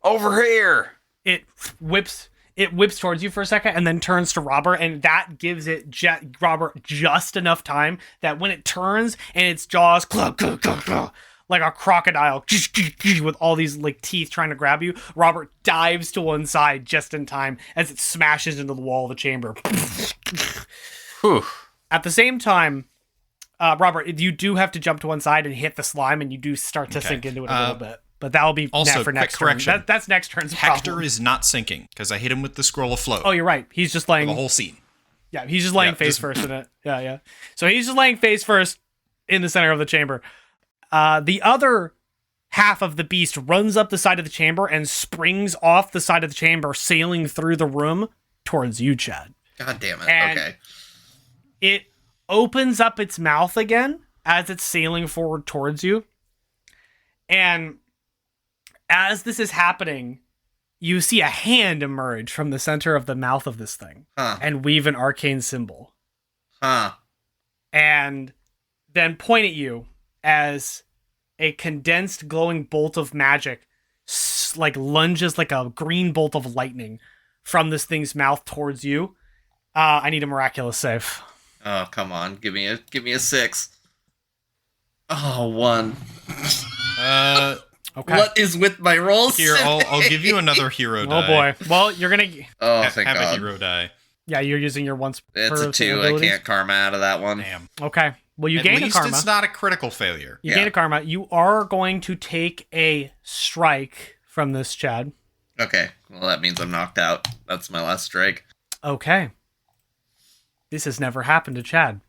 Over here!" It whips towards you for a second and then turns to Robert, and that gives it Robert just enough time that when it turns and its jaws like a crocodile with all these like teeth trying to grab you, Robert dives to one side just in time as it smashes into the wall of the chamber. Whew. At the same time, Robert, you do have to jump to one side and hit the slime, and you do start to sink into it a little bit. But that will be also for next quick correction. turn. That's next turn's Hector problem. is not sinking, because I hit him with the scroll of float. Oh, you're right. He's just laying... The whole scene. Yeah, he's just laying face first in it. Yeah. So he's just laying face first in the center of the chamber. The other half of the beast runs up the side of the chamber and springs off the side of the chamber, sailing through the room towards you, Chad. God damn it. And okay. It opens up its mouth again as it's sailing forward towards you. And as this is happening, you see a hand emerge from the center of the mouth of this thing and weave an arcane symbol. And then point at you as a condensed glowing bolt of magic like lunges like a green bolt of lightning from this thing's mouth towards you. I need a miraculous save. Oh, come on. Give me a 6. Oh, 1. Okay. What is with my rolls? Here, I'll give you another hero die. Oh boy. Well, you're gonna. Oh, thank have God. a hero die. Yeah, you're using your once. It's per a 2. abilities. I can't karma out of that one. Damn. Okay. Well, you At gain a least karma. it's not a critical failure. You gain a karma. You are going to take a strike from this, Chad. Okay. Well, that means I'm knocked out. That's my last strike. Okay. This has never happened to Chad.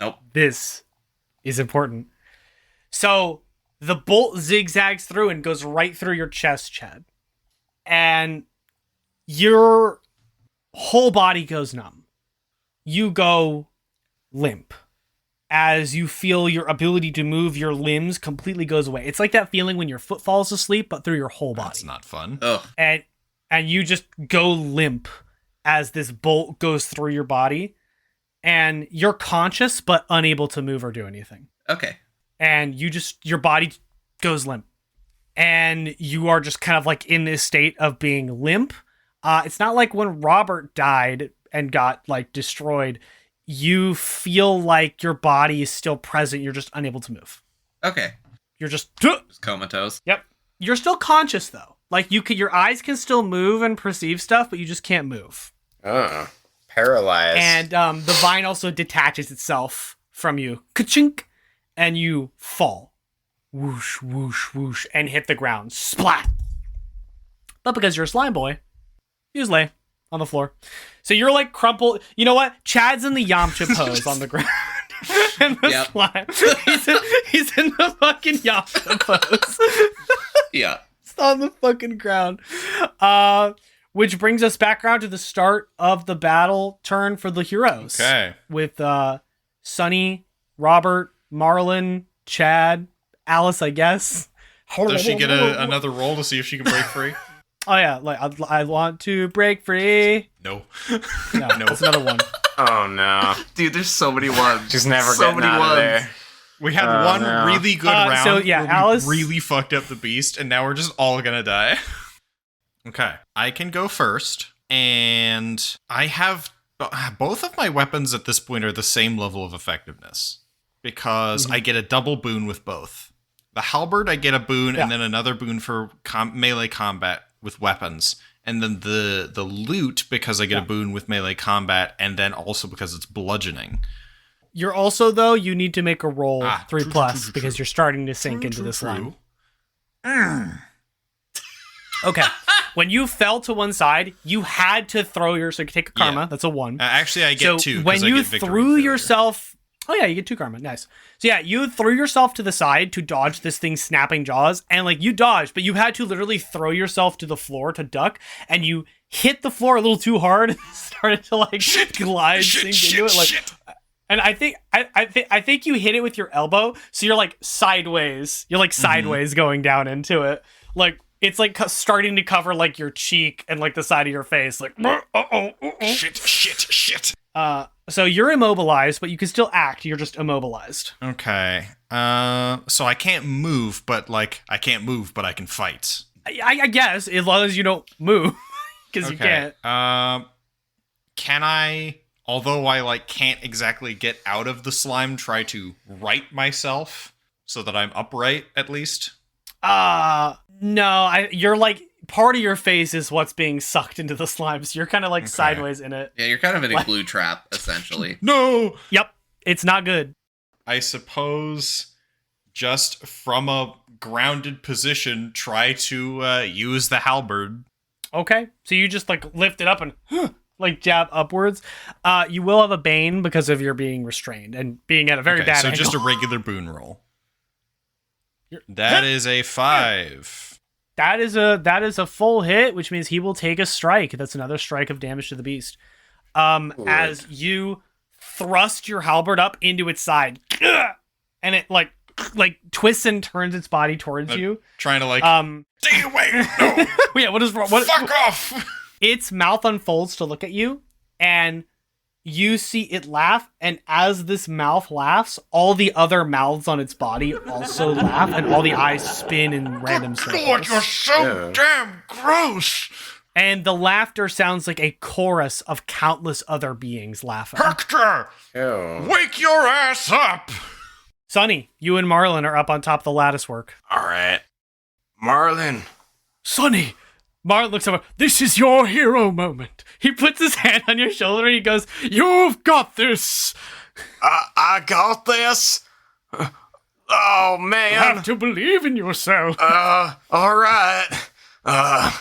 Nope. This is important. So the bolt zigzags through and goes right through your chest, Chad. And your whole body goes numb. You go limp as you feel your ability to move your limbs completely goes away. It's like that feeling when your foot falls asleep, but through your whole body. That's not fun. Ugh. And you just go limp as this bolt goes through your body. And you're conscious, but unable to move or do anything. Okay. And your body goes limp. And you are just kind of like in this state of being limp. It's not like when Robert died and got like destroyed. You feel like your body is still present. You're just unable to move. Okay. You're just comatose. Yep. You're still conscious though. Like your eyes can still move and perceive stuff, but you just can't move. Paralyzed. And the vine also detaches itself from you. Ka-chink! And you fall. Whoosh, whoosh, whoosh. And hit the ground. Splat! But because you're a slime boy, you just lay on the floor. So you're like crumpled. You know what? Chad's in the Yamcha pose on the ground. And the slime. He's in the fucking Yamcha pose. Yeah. It's on the fucking ground. Which brings us back around to the start of the battle turn for the heroes. Okay. With Sonny, Robert, Marlin, Chad, Alice, I guess. Does she get another roll to see if she can break free? Oh, yeah. Like, I want to break free. No. No, that's another one. Oh, no. Dude, there's so many ones. She's never getting out of there. We had one really good round so, yeah, where Alice we really fucked up the beast, and now we're just all gonna die. Okay, I can go first, and I have both of my weapons at this point are the same level of effectiveness because I get a double boon with both. The halberd, I get a boon, and then another boon for melee combat with weapons, and then the loot because I get a boon with melee combat, and then also because it's bludgeoning. You're also, though, you need to make a roll 3 true, plus true, because you're starting to sink into this line. True. Okay. When you fell to one side, you had to throw your... So you take a karma. Yeah. That's a 1. Actually, I get 2. When I you get victory threw failure. yourself... Oh, yeah, you get 2 karma. Nice. So, yeah, you threw yourself to the side to dodge this thing snapping jaws. And, like, you dodged, but you had to literally throw yourself to the floor to duck. And you hit the floor a little too hard and started to, like, glide sink into it. Like, and I think you hit it with your elbow. So you're, like, sideways. You're, like, sideways going down into it. Like... It's like starting to cover like your cheek and like the side of your face, like Shit. So you're immobilized, but you can still act. You're just immobilized. Okay. So I can't move, but I can fight. I guess as long as you don't move, because you can't. Can I? Although I can't exactly get out of the slime, try to right myself so that I'm upright at least. No, you're like part of your face is what's being sucked into the slime, so you're kind of like sideways in it. Yeah, you're kind of in a glue trap, essentially. No! Yep, it's not good. I suppose just from a grounded position, try to use the halberd. Okay, so you just like lift it up and like jab upwards. You will have a bane because of your being restrained and being at a very bad so angle. just a regular boon roll. That is a 5. That is a full hit, which means he will take a strike. That's another strike of damage to the beast. As you thrust your halberd up into its side, and it like twists and turns its body towards you, trying to stay away. No. Yeah, what is wrong? Fuck off. Its mouth unfolds to look at you, and you see it laugh, and as this mouth laughs, all the other mouths on its body also laugh, and all the eyes spin in random circles. God, you're so damn gross. And the laughter sounds like a chorus of countless other beings laughing. Hector! Ew. Wake your ass up! Sonny, you and Marlin are up on top of the latticework. All right. Marlin. Sonny! Marlin looks over. This is your hero moment. He puts his hand on your shoulder and he goes, "You've got this." I got this. Oh, man. You have to believe in yourself. All right. And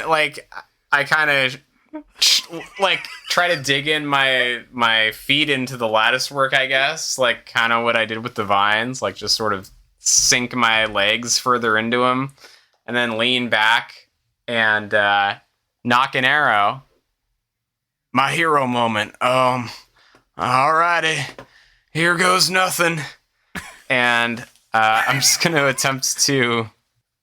like, I kind of like try to dig in my feet into the lattice work, I guess. Like, kind of what I did with the vines, like just sort of sink my legs further into them, and then lean back and knock an arrow. My hero moment. Alrighty, here goes nothing. And I'm just going to attempt to...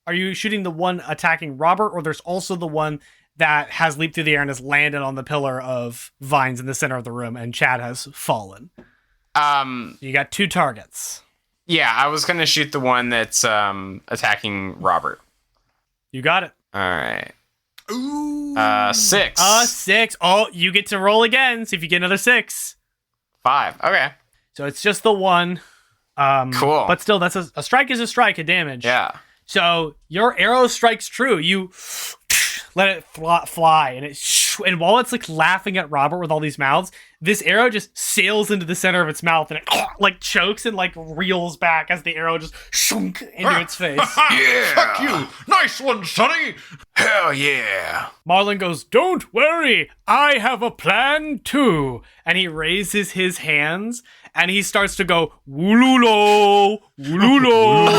Are you shooting the one attacking Robert, or there's also the one that has leaped through the air and has landed on the pillar of vines in the center of the room, and Chad has fallen? You got 2 targets. Yeah, I was going to shoot the one that's attacking Robert. You got it. All right. Ooh. 6. 6. Oh, you get to roll again. See if you get another 6. 5. Okay. So it's just the one. Cool. But still, that's a strike is a strike of damage. Yeah. So your arrow strikes true. You let it fly, and while it's like laughing at Robert with all these mouths, this arrow just sails into the center of its mouth, and it like chokes and like reels back as the arrow just shunk into its face. Yeah. Fuck you! Nice one, Sonny! Hell yeah. Marlin goes, "Don't worry, I have a plan too." And he raises his hands and he starts to go, "Wululo, wululo,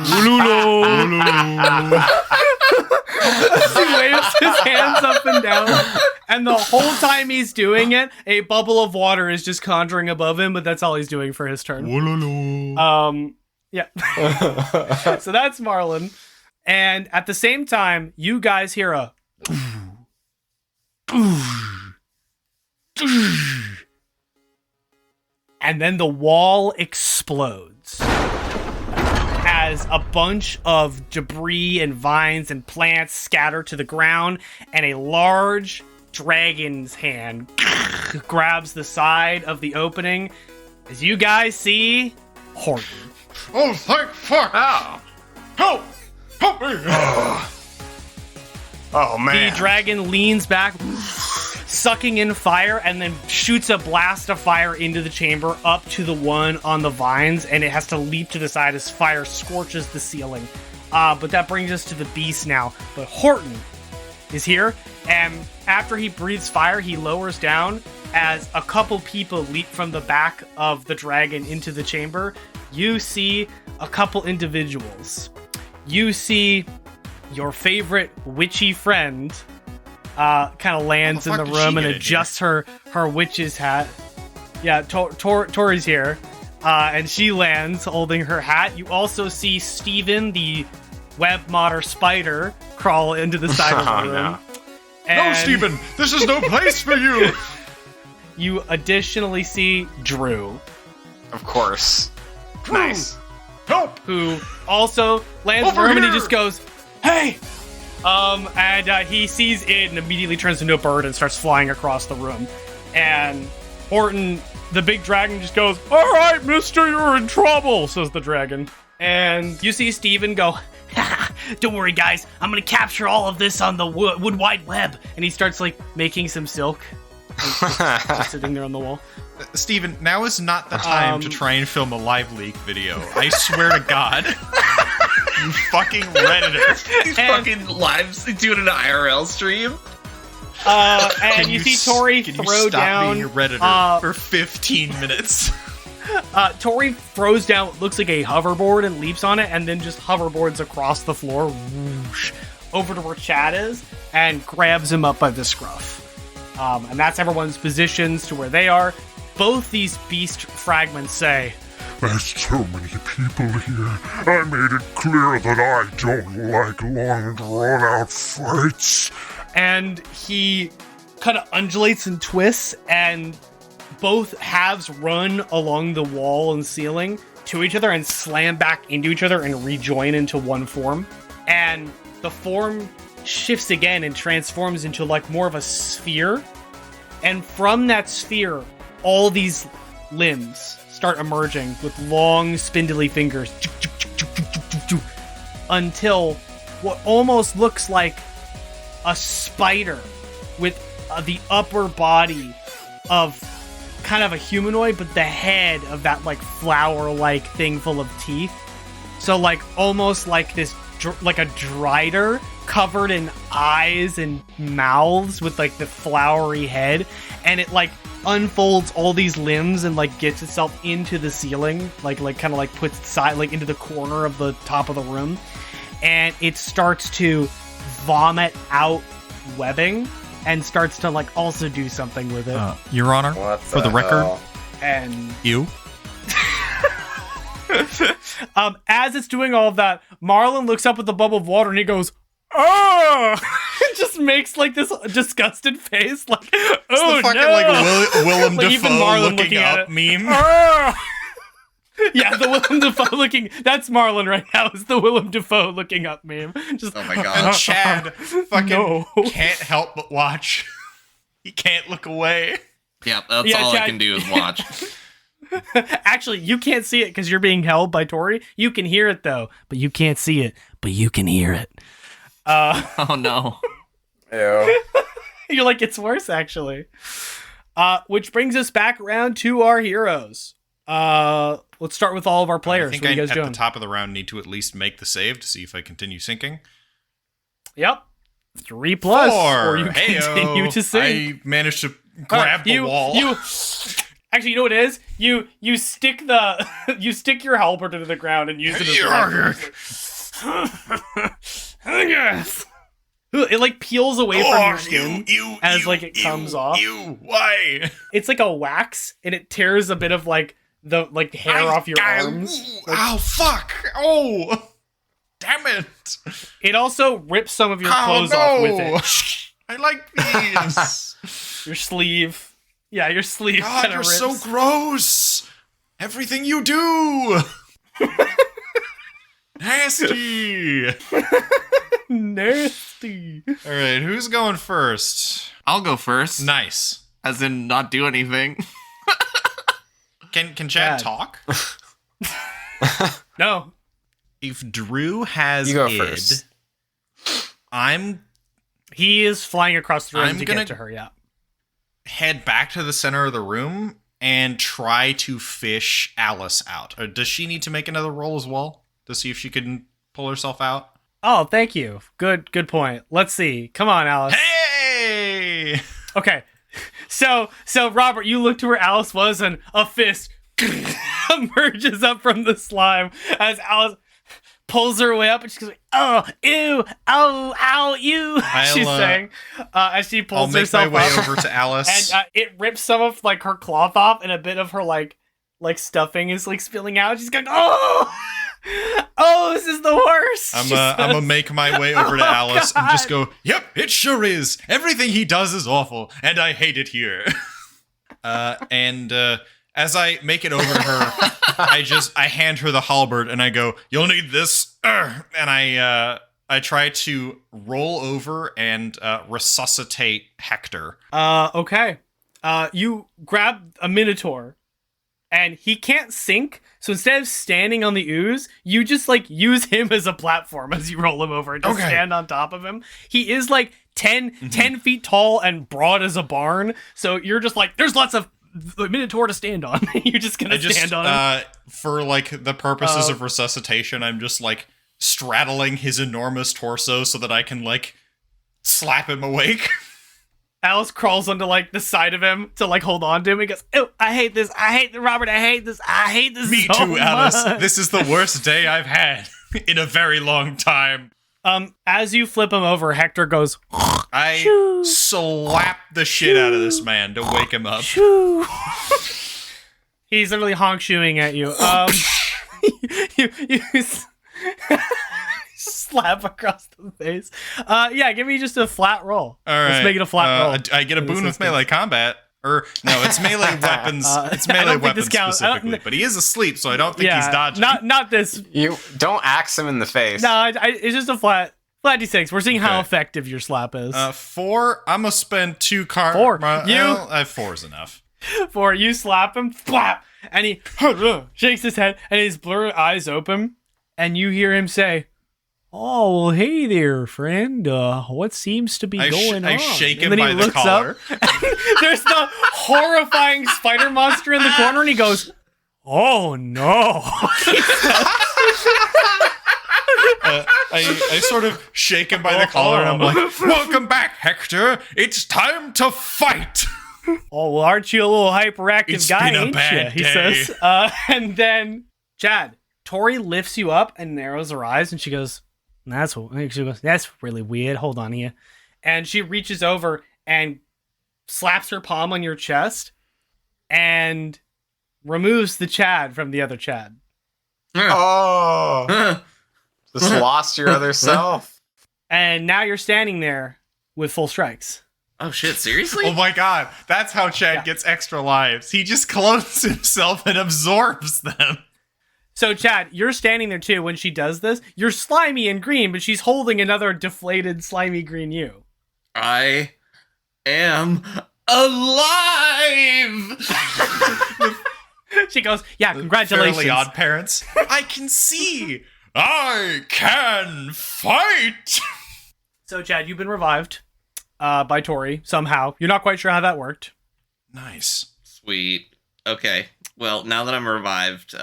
wululo." He waves his hands up and down, and the whole time he's doing it, a bubble of water is just conjuring above him, but that's all he's doing for his turn. Yeah. So that's Marlin. And at the same time, you guys hear a and then the wall explodes as a bunch of debris and vines and plants scatter to the ground, and a large dragon's hand grabs the side of the opening as you guys see Horton. Oh, thank fuck! Oh. Help! Help me! Oh, man. The dragon leans back, sucking in fire, and then shoots a blast of fire into the chamber up to the one on the vines, and it has to leap to the side as fire scorches the ceiling. But that brings us to the beast now. But Horton is here, and after he breathes fire, he lowers down as a couple people leap from the back of the dragon into the chamber. You see a couple individuals. You see your favorite witchy friend kind of lands in the room and adjusts her witch's hat. Yeah, Tori's here, and she lands holding her hat. You also see Steven, the web modder spider, crawl into the side of the room. No. And No, Steven! This is no place for you! you additionally see Drew, Of course. Nice. Help! who also lands in the Over room, and he here! just goes, "Hey!" And he sees it and immediately turns into a bird and starts flying across the room. And Horton, the big dragon, just goes, "All right, mister, you're in trouble," says the dragon. And you see Steven go, "Don't worry, guys. I'm going to capture all of this on the Wood Wide Web." And he starts, like, making some silk. Just sitting there on the wall. Steven, now is not the time to try and film a live leak video. I swear to God. You fucking Redditor. He's fucking live doing an IRL stream. And you see Tori can throw you stop down... being a Redditor for 15 minutes? Tori throws down what looks like a hoverboard and leaps on it, and then just hoverboards across the floor, whoosh, over to where Chad is, and grabs him up by the scruff. And that's everyone's positions to where they are. Both these beast fragments say, There's so many people here. I made it clear that I don't like long, drawn-out fights. and he kind of undulates and twists, and both halves run along the wall and ceiling to each other and slam back into each other and rejoin into one form. And the form shifts again and transforms into like more of a sphere. And from that sphere, all these limbs start emerging with long, spindly fingers until what almost looks like a spider with the upper body of kind of a humanoid, but the head of that like flower-like thing full of teeth. So like almost like this, like a drider covered in eyes and mouths with like the flowery head, and it like unfolds all these limbs and like gets itself into the ceiling, like kind of like puts its side like into the corner of the top of the room, and it starts to vomit out webbing and starts to like also do something with it. Your Honor, for the record, and you. As it's doing all of that, Marlin looks up at the bubble of water and he goes, "Oh!" and just makes like this disgusted face, like, "Oh it's the fucking, no!" Like Willem like, Dafoe looking up meme. Oh! Yeah, the Willem Dafoe looking. That's Marlin right now. Is the Willem Dafoe looking up meme? Just, oh my god! And Chad fucking no. can't help but watch. He can't look away. Yeah, that's all Chad, I can do is watch. Actually, you can't see it because you're being held by Tori. You can hear it though, but you can't see it, but you can hear it. Oh no! Ew. You're like, it's worse actually. Which brings us back around to our heroes. Let's start with all of our players. I think what are you guys at doing? the top of the round need to at least make the save to see if I continue sinking. Yep. 3+, 4. or you continue to sink. I managed to grab the wall. Actually, you know what it is? You stick your halberd into the ground and use it as yes. It like peels away from your skin as like it comes off. Why? It's like a wax, and it tears a bit of like the like hair off your arms. Like, ow! Fuck! Oh! Damn it! It also rips some of your clothes off with it. I like these. Your sleeve. Yeah, your sleeve. God, you're rips. so gross. Everything you do. Nasty. Nasty. All right, who's going first? I'll go first. Nice. As in not do anything. Can Chad talk? No. If Drew has you go id, first. He is flying across the room I'm to gonna get to her, yeah. head back to the center of the room and try to fish Alice out. Or does she need to make another roll as well to see if she can pull herself out? Oh, thank you. Good point. Let's see. Come on, Alice. Hey! Okay. So Robert, you look to where Alice was, and a fist emerges up from the slime as Alice pulls her way up, and she goes, "Oh, ew, oh, ow, ew." She's saying as she pulls herself up. I'll make my way over to Alice, and it rips some of like her cloth off, and a bit of her like stuffing is like spilling out. She's going, "Oh, oh, this is the worst." I'm gonna make my way over to Alice and just go, "Yep, it sure is. Everything he does is awful, and I hate it here." As I make it over to her, I hand her the halberd and I go, "You'll need this." And I try to roll over and resuscitate Hector. Okay. You grab a minotaur, and he can't sink. So instead of standing on the ooze, you just like use him as a platform as you roll him over and just stand on top of him. He is like 10 feet tall and broad as a barn. So you're just like, there's lots of minotaur to stand on. You're just gonna stand on him. For like the purposes of resuscitation, I'm just like straddling his enormous torso so that I can like slap him awake. Alice crawls onto like the side of him to like hold on to him. He goes, "Oh, I hate this. I hate Robert. I hate this. I hate this." Me so too, Alice. much." This is the worst day I've had in a very long time. As you flip him over, Hector goes, I slap the shit out of this man to wake him up. He's literally honk shooing at you. You slap across the face. Yeah, give me just a flat roll. All right. Let's make it a flat roll. I get a boon with melee combat. Or, no, it's melee weapons. It's melee weapons specifically. But he is asleep, so I don't think he's dodging. Not this. You don't axe him in the face. No, it's just a flat. Flat D6. We're seeing how effective your slap is. 4. I'm gonna spend 2 cards. 4. 4 is enough. 4. You slap him, flap, and he shakes his head, and his blurry eyes open, and you hear him say, "Oh, well, hey there, friend. What seems to be going on?" I shake him and then by he the looks collar. up, there's the horrifying spider monster in the corner, and he goes, "Oh no!" I sort of shake him by the collar, and I'm like, "Welcome back, Hector. It's time to fight." "Oh, well, aren't you a little hyperactive It's guy, been a ain't bad you?" He day. says. And then, Chad, Tori lifts you up and narrows her eyes, and she goes, "That's really weird. Hold on here." And she reaches over and slaps her palm on your chest and removes the Chad from the other Chad. Oh. Just lost your other self. And now you're standing there with full strikes. Oh shit, seriously? Oh my god, that's how Chad gets extra lives. He just clothes himself and absorbs them. So, Chad, you're standing there too when she does this. You're slimy and green, but she's holding another deflated, slimy green you. I am alive! She goes, "Yeah, congratulations." Fairly Odd Parents. I can see. I can fight. So, Chad, you've been revived by Tori somehow. You're not quite sure how that worked. Nice. Sweet. Okay. Well, now that I'm revived,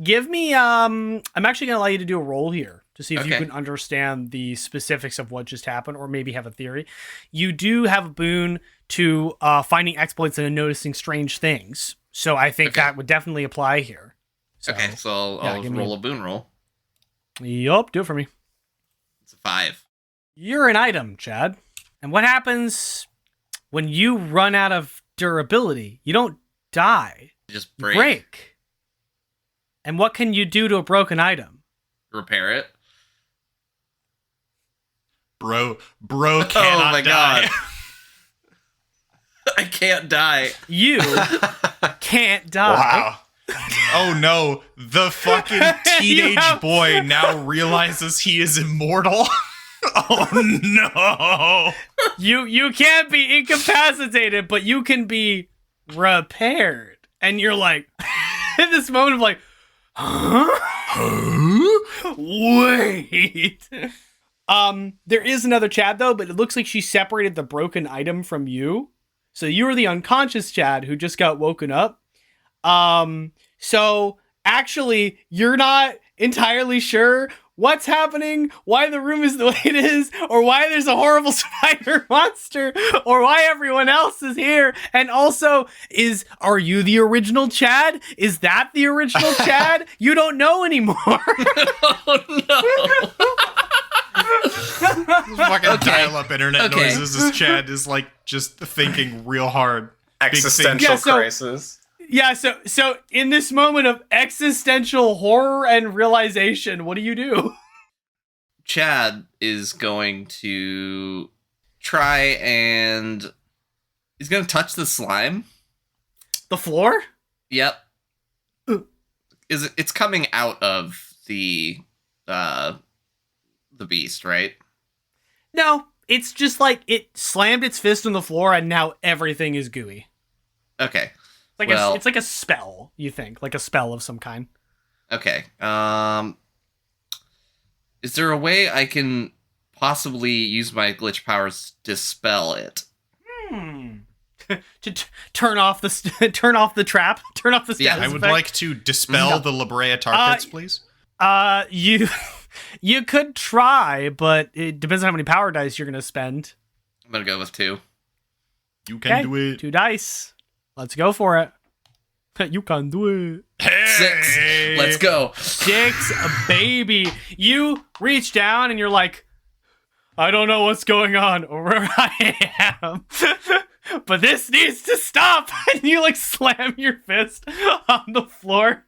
Give me, I'm actually going to allow you to do a roll here to see if you Okay. can understand the specifics of what just happened or maybe have a theory. You do have a boon to finding exploits and noticing strange things. So I think that would definitely apply here. So, okay, so I'll give me roll a boon roll. Yup, do it for me. It's a 5. You're an item, Chad. And what happens when you run out of durability? You don't die. Just You break. And what can you do to a broken item? Repair it. Bro cannot my die. God. I can't die. You can't die. Wow. Oh no, the fucking teenage boy now realizes he is immortal. Oh no. You can't be incapacitated, but you can be repaired. And you're like, in this moment of like, wait. There is another Chad though, but it looks like she separated the broken item from you. So you are the unconscious Chad who just got woken up. So actually you're not entirely sure what's happening, why the room is the way it is, or why there's a horrible spider monster, or why everyone else is here. And also, are you the original Chad? Is that the original Chad? You don't know anymore. Oh no. Fucking Okay. dial-up internet Okay. noises as Chad is like just thinking real hard. Existential Yeah, so- crisis. Yeah, so in this moment of existential horror and realization, what do you do? Chad is going to try and he's going to touch the slime. The floor? Yep. It's coming out of the beast, right? No, it's just like it slammed its fist on the floor and now everything is gooey. Okay. It's like a spell, you think, like a spell of some kind. Okay. Is there a way I can possibly use my glitch powers to dispel it? To turn off the trap, turn off the status Yeah, I would effect. like to dispel the La Brea tar pits, please. You could try, but it depends on how many power dice you're gonna spend. I'm going to go with 2. You can do it. 2 dice. Let's go for it. You can do it. Hey! 6. Let's go. 6, baby. You reach down and you're like, I don't know what's going on or where I am, but this needs to stop. And you like slam your fist on the floor.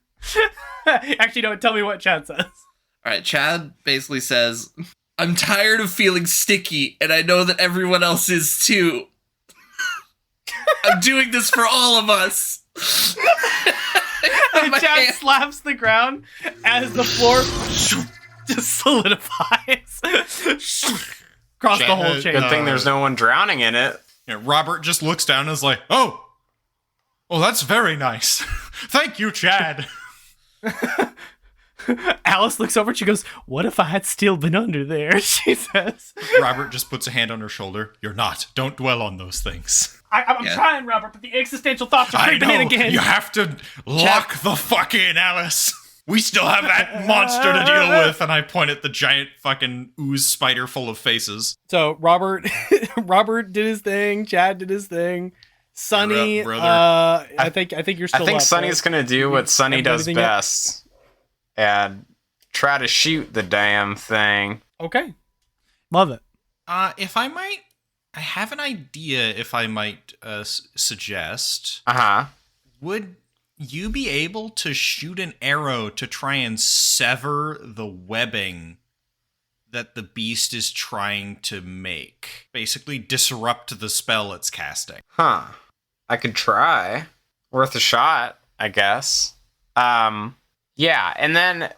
Actually, no, tell me what Chad says. All right, Chad basically says, I'm tired of feeling sticky, and I know that everyone else is too. I'm doing this for all of us. And Chad slaps the ground as the floor just solidifies across the whole chamber. Good thing there's no one drowning in it. Yeah, Robert just looks down and is like, oh, that's very nice. Thank you, Chad. Alice looks over and she goes, what if I had still been under there? She says. Robert just puts a hand on her shoulder. You're not. Don't dwell on those things. I'm trying, Robert, but the existential thoughts are creeping in again. You have to lock the fuck in, Alice. We still have that monster to deal with. And I point at the giant fucking ooze spider full of faces. So Robert did his thing. Chad did his thing. Sonny, brother. I think you're still I think up, Sonny's right? going to do what Sonny does anything best. And try to shoot the damn thing. Okay. Love it. If I might, I have an idea if I might suggest. Uh-huh. Would you be able to shoot an arrow to try and sever the webbing that the beast is trying to make? Basically disrupt the spell it's casting. Huh. I could try. Worth a shot, I guess. Yeah, and then,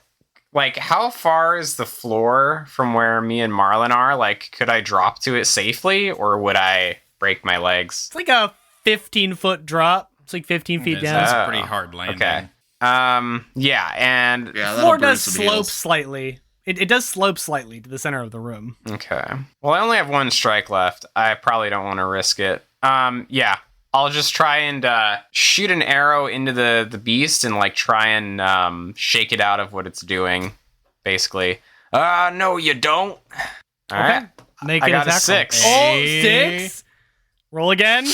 like, how far is the floor from where me and Marlin are? Like, could I drop to it safely, or would I break my legs? It's like a 15-foot drop. It's like 15 feet down. That's a pretty hard landing. Okay. Yeah, and... The floor does slope slightly. It does slope slightly to the center of the room. Okay. Well, I only have one strike left. I probably don't want to risk it. Yeah. I'll just try and shoot an arrow into the beast and like try and shake it out of what it's doing, basically. No, you don't. All right. Make I an got a attack 6. Oh, 6. Roll again.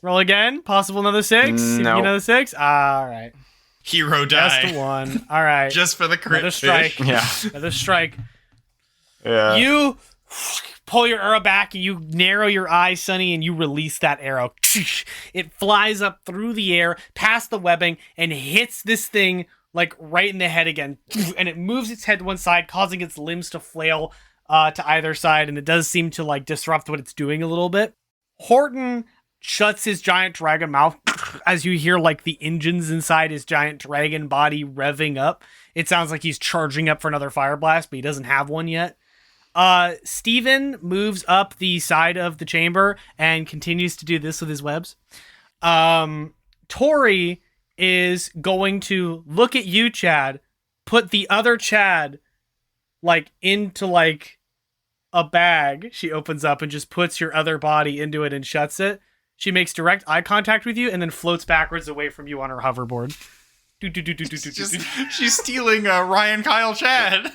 Roll again. Possible another 6. No. You get another 6. All right. Hero die. Just a 1. All right. Just for the crit another strike. fish. Yeah. Another strike. Yeah. You pull your arrow back, and you narrow your eyes, Sonny, and you release that arrow. It flies up through the air, past the webbing, and hits this thing like right in the head again. And it moves its head to one side, causing its limbs to flail to either side, and it does seem to like disrupt what it's doing a little bit. Horton shuts his giant dragon mouth as you hear like the engines inside his giant dragon body revving up. It sounds like he's charging up for another fire blast, but he doesn't have one yet. Steven moves up the side of the chamber and continues to do this with his webs. Tori is going to look at you, Chad, put the other Chad like into like a bag. She opens up and just puts your other body into it and shuts it. She makes direct eye contact with you and then floats backwards away from you on her hoverboard. She's stealing Ryan Kyle Chad.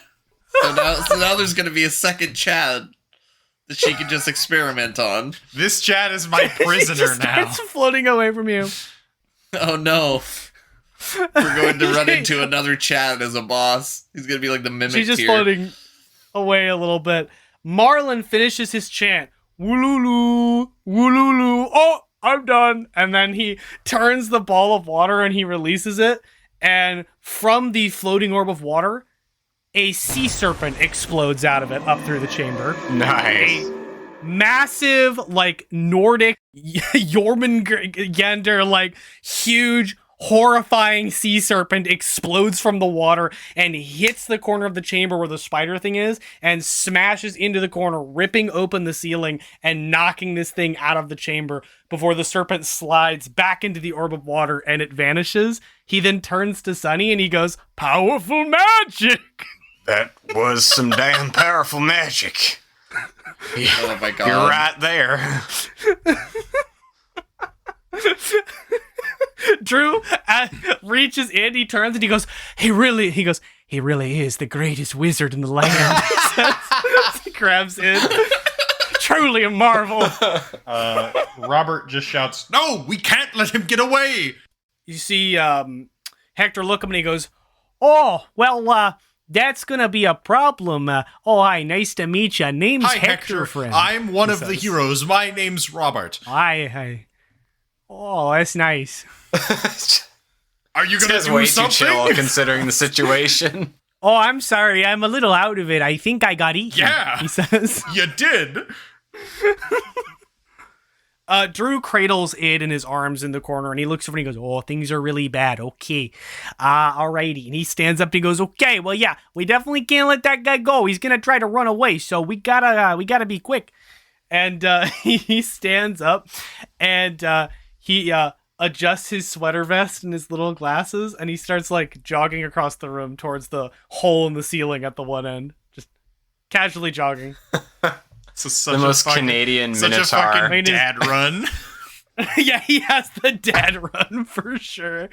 So now there's going to be a second Chad that she can just experiment on. This Chad is my prisoner now. It's floating away from you. Oh no. We're going to run into another Chad as a boss. He's going to be like the mimic She's just tier. floating away a little bit. Marlin finishes his chant. Woolulu, woolulu. Oh, I'm done. And then he turns the ball of water and he releases it. And from the floating orb of water, a sea serpent explodes out of it up through the chamber. Nice. Massive, like, Nordic Jormungandr, like, huge, horrifying sea serpent explodes from the water and hits the corner of the chamber where the spider thing is and smashes into the corner, ripping open the ceiling and knocking this thing out of the chamber before the serpent slides back into the orb of water and it vanishes. He then turns to Sonny and he goes, "Powerful magic!" That was some damn powerful magic. Oh my god. You're right there. Drew reaches in, he turns and he goes, he really is the greatest wizard in the land. He grabs in. Truly a marvel. Robert just shouts, "No, we can't let him get away!" You see Hector look at him and he goes, "Oh, well, that's gonna be a problem. Hi, nice to meet you. Name's Hi, Hector, friend. I'm one he of the says. heroes. My name's Robert. Hi. Oh, that's nice. Are you gonna This is do way too something? chill considering the situation. Oh, I'm sorry. I'm a little out of it. I think I got eaten." Yeah. He says. You did. Drew cradles Id in his arms in the corner, and he looks over and he goes, "Oh, things are really bad. Okay. Alrighty." And he stands up and he goes, "Okay, well, yeah, we definitely can't let that guy go. He's gonna try to run away, so we gotta be quick." And he stands up and he adjusts his sweater vest and his little glasses, and he starts like jogging across the room towards the hole in the ceiling at the one end, just casually jogging. The most Canadian Minotaur. Such a fucking dad run. Yeah, he has the dad run for sure.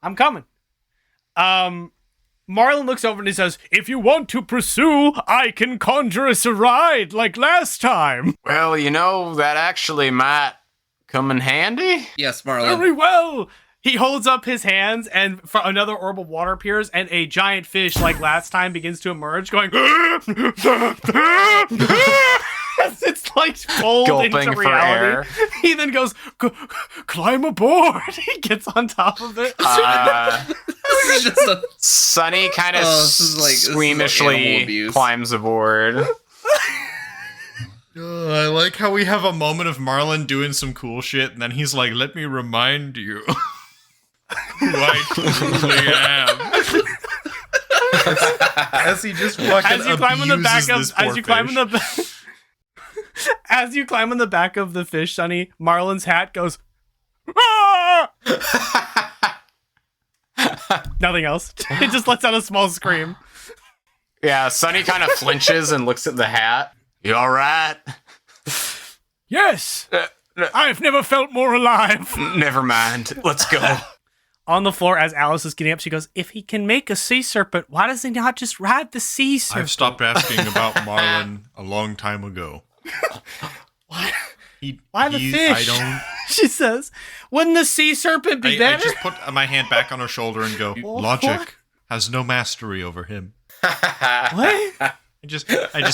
I'm coming. Marlin looks over and he says, "If you want to pursue, I can conjure us a ride like last time." Well, that actually might come in handy. Yes, Marlin. Very well. He holds up his hands, and another orb of water appears, and a giant fish, like last time, begins to emerge, going... It's like fold gulping into for reality. air. He then goes, "Climb aboard." He gets on top of it. Sonny kind of squeamishly climbs aboard. I like how we have a moment of Marlin doing some cool shit, and then he's like, "Let me remind you who I truly am." As he just fucking as you climb on the back of, this poor as you climb fish. on the as you climb on the back of the fish, Sonny, Marlin's hat goes. "Ah!" Nothing else. It just lets out a small scream. Yeah, Sonny kind of flinches and looks at the hat. "You all right?" "Yes. I've never felt more alive." Never mind. Let's go. On the floor, as Alice is getting up, she goes, "If he can make a sea serpent, why does he not just ride the sea serpent?" I've stopped asking about Marlin a long time ago. Why the fish? I don't. She says, "Wouldn't the sea serpent be I better?" just put my hand back on her shoulder and go, "Logic has no mastery over him." What? I just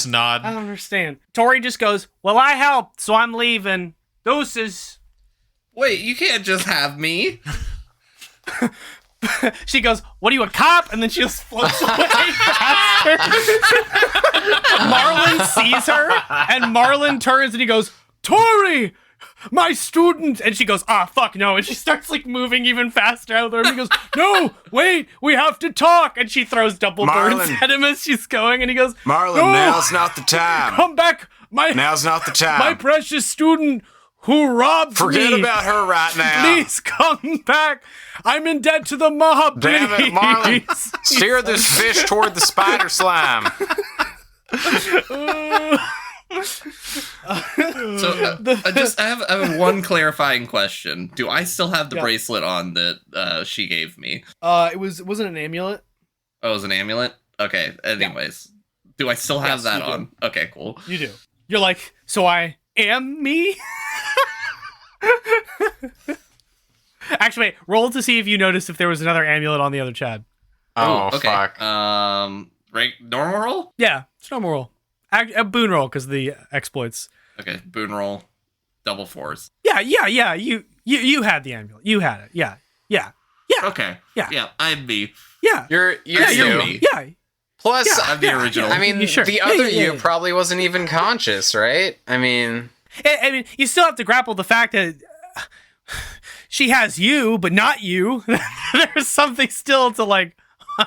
nod. I don't understand. Tori just goes, "Well, I helped, so I'm leaving. Deuces." Wait, you can't just have me. She goes, "What are you, a cop?" And then she just floats away faster. Marlin sees her, and Marlin turns and he goes, "Tori, my student." And she goes, "Ah, fuck no." And she starts like moving even faster out of the room. He goes, "No, wait, we have to talk." And she throws double birds Marlin. at him as she's going. And he goes, Marlin, "No, now's not the time. come back, Now's not the time. my precious student who robbed Forget me. about her right now. Please come back. I'm in debt to the mob. Damn it, Marlin. Please." Steer this fish toward the spider slime. So I have one clarifying question. Do I still have the bracelet on that she gave me? It wasn't an amulet. Oh, it was an amulet? Okay, anyways. Do I still have that on? Do. Okay, cool. You do. You're like, "So I am me?" Actually, wait, roll to see if you noticed if there was another amulet on the other Chad. Oh, okay. fuck. Right, normal roll? Yeah, it's normal roll. A boon roll because of the exploits. Okay, boon roll, double fours. Yeah. You had the amulet. You had it. Yeah. Okay. Yeah, I'm me. Yeah. You're me. Yeah. Plus, I'm the original. I mean, Sure. the other Yeah. you probably wasn't even conscious, right? I mean, You still have to grapple the fact that she has you, but not you. There's something still to like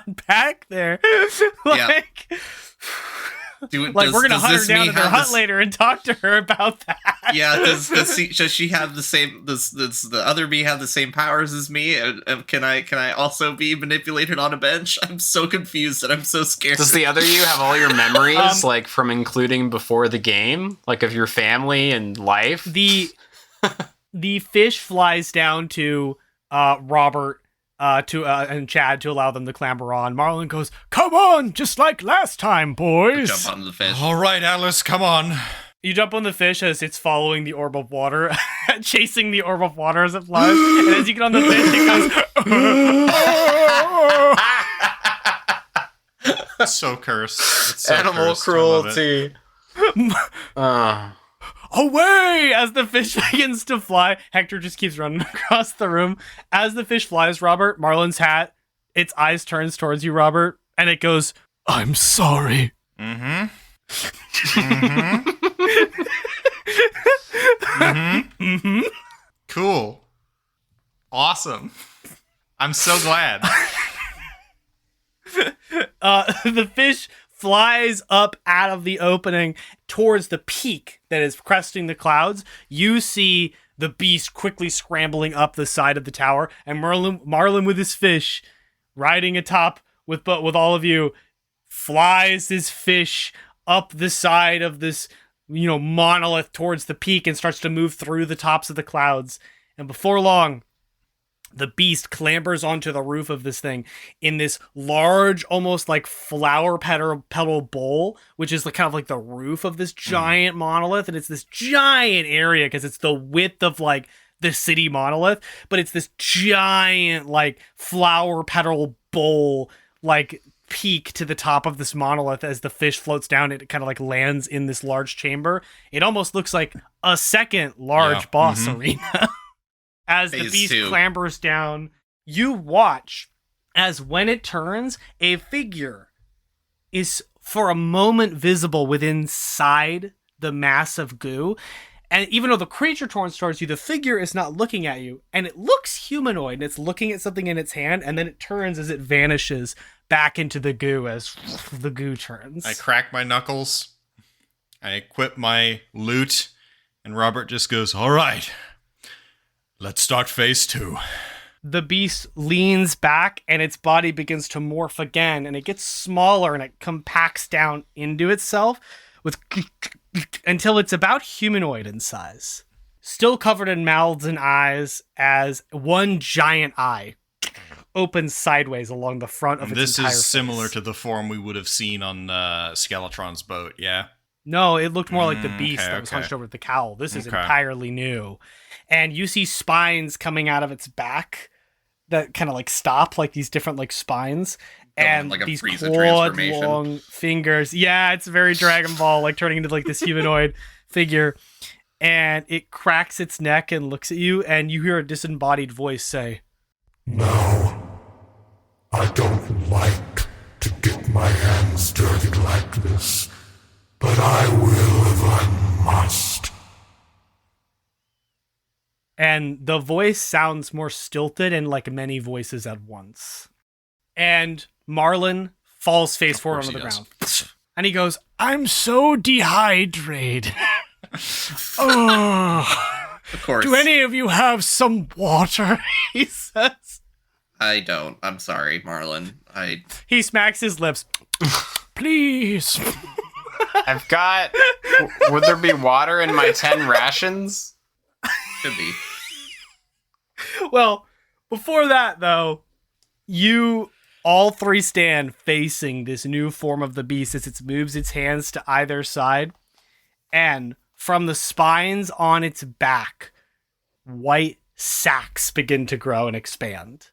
unpack there. Dude, we're gonna hunt her down at her hut later and talk to her about that. Yeah, does she have the same? Does the other me have the same powers as me? And can I also be manipulated on a bench? I'm so confused and I'm so scared. does the other you have all your memories, like from including before the game, like of your family and life? The fish flies down to Robert and Chad to allow them to clamber on. Marlin goes, "Come on, just like last time, boys." Jump onto the fish. All right, Alice, come on. You jump on the fish as it's following the orb of water, chasing the orb of water as it flies. And as you get on the fish, it goes. So cursed. It's so Animal cursed. I love it. cruelty. Away! As the fish begins to fly, Hector just keeps running across the room. As the fish flies, Robert, Marlin's hat, its eyes turns towards you, Robert, and it goes, "I'm sorry." Cool. Awesome. I'm so glad. The fish flies up out of the opening towards the peak that is cresting the clouds. You see the beast quickly scrambling up the side of the tower, and Marlin with his fish riding atop with all of you flies his fish up the side of this, monolith towards the peak and starts to move through the tops of the clouds. And before long, the beast clambers onto the roof of this thing in this large, almost like flower petal bowl, which is kind of like the roof of this giant monolith. And it's this giant area because it's the width of like the city monolith, but it's this giant like flower petal bowl, like peak to the top of this monolith. As the fish floats down, it kind of like lands in this large chamber. It almost looks like a second large boss arena. As the beast clambers down, you watch as when it turns, a figure is for a moment visible within inside the mass of goo. And even though the creature turns towards you, the figure is not looking at you. And it looks humanoid, and it's looking at something in its hand, and then it turns as it vanishes back into the goo as the goo turns. I crack my knuckles. I equip my loot, and Robert just goes, "All right. Let's start phase 2. The beast leans back and its body begins to morph again, and it gets smaller and it compacts down into itself until it's about humanoid in size. Still covered in mouths and eyes, as one giant eye opens sideways along the front of its entire face. This is similar to the form we would have seen on Skeletron's boat, yeah? No, it looked more like the beast that was hunched over the cowl. This is entirely new. And you see spines coming out of its back that kind of like stop, like these different like spines. And like these clawed long fingers. Yeah, it's very Dragon Ball, like turning into like this humanoid figure. And it cracks its neck and looks at you, and you hear a disembodied voice say, "No, I don't like to get my hands dirty like this, but I will if I must." And the voice sounds more stilted and like many voices at once. And Marlin falls face forward on the ground. And he goes, "I'm so dehydrated." Oh, of course. "Do any of you have some water?" he says. I don't. I'm sorry, Marlin. He smacks his lips. "Please." I've got... Would there be water in my 10 rations? Should be. Well, before that, though, you all three stand facing this new form of the beast as it moves its hands to either side. And from the spines on its back, white sacs begin to grow and expand.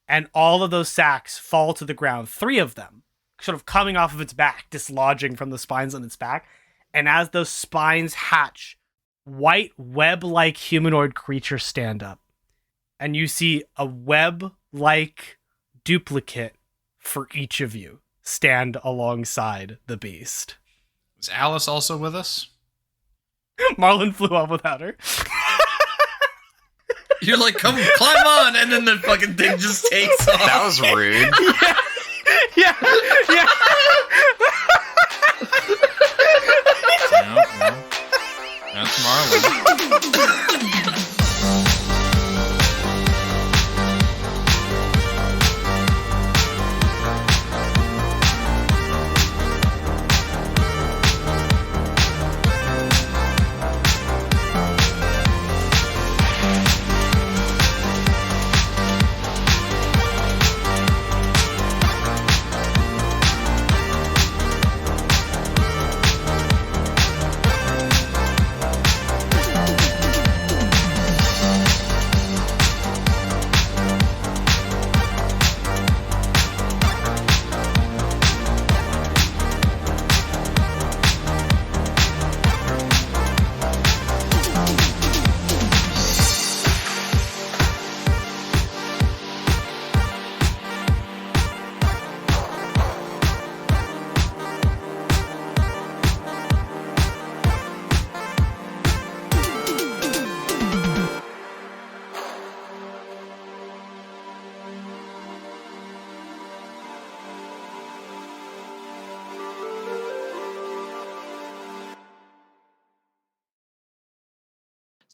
And all of those sacs fall to the ground, 3 of them, sort of coming off of its back, dislodging from the spines on its back. And as those spines hatch, white web-like humanoid creatures stand up. And you see a web-like duplicate for each of you stand alongside the beast. Is Alice also with us? Marlin flew off without her. You're like, "Come, climb on," and then the fucking thing just takes off. That was rude. Yeah. That's Marlin.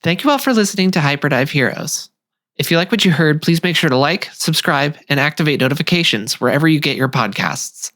Thank you all for listening to Hyperdive Heroes. If you like what you heard, please make sure to like, subscribe, and activate notifications wherever you get your podcasts.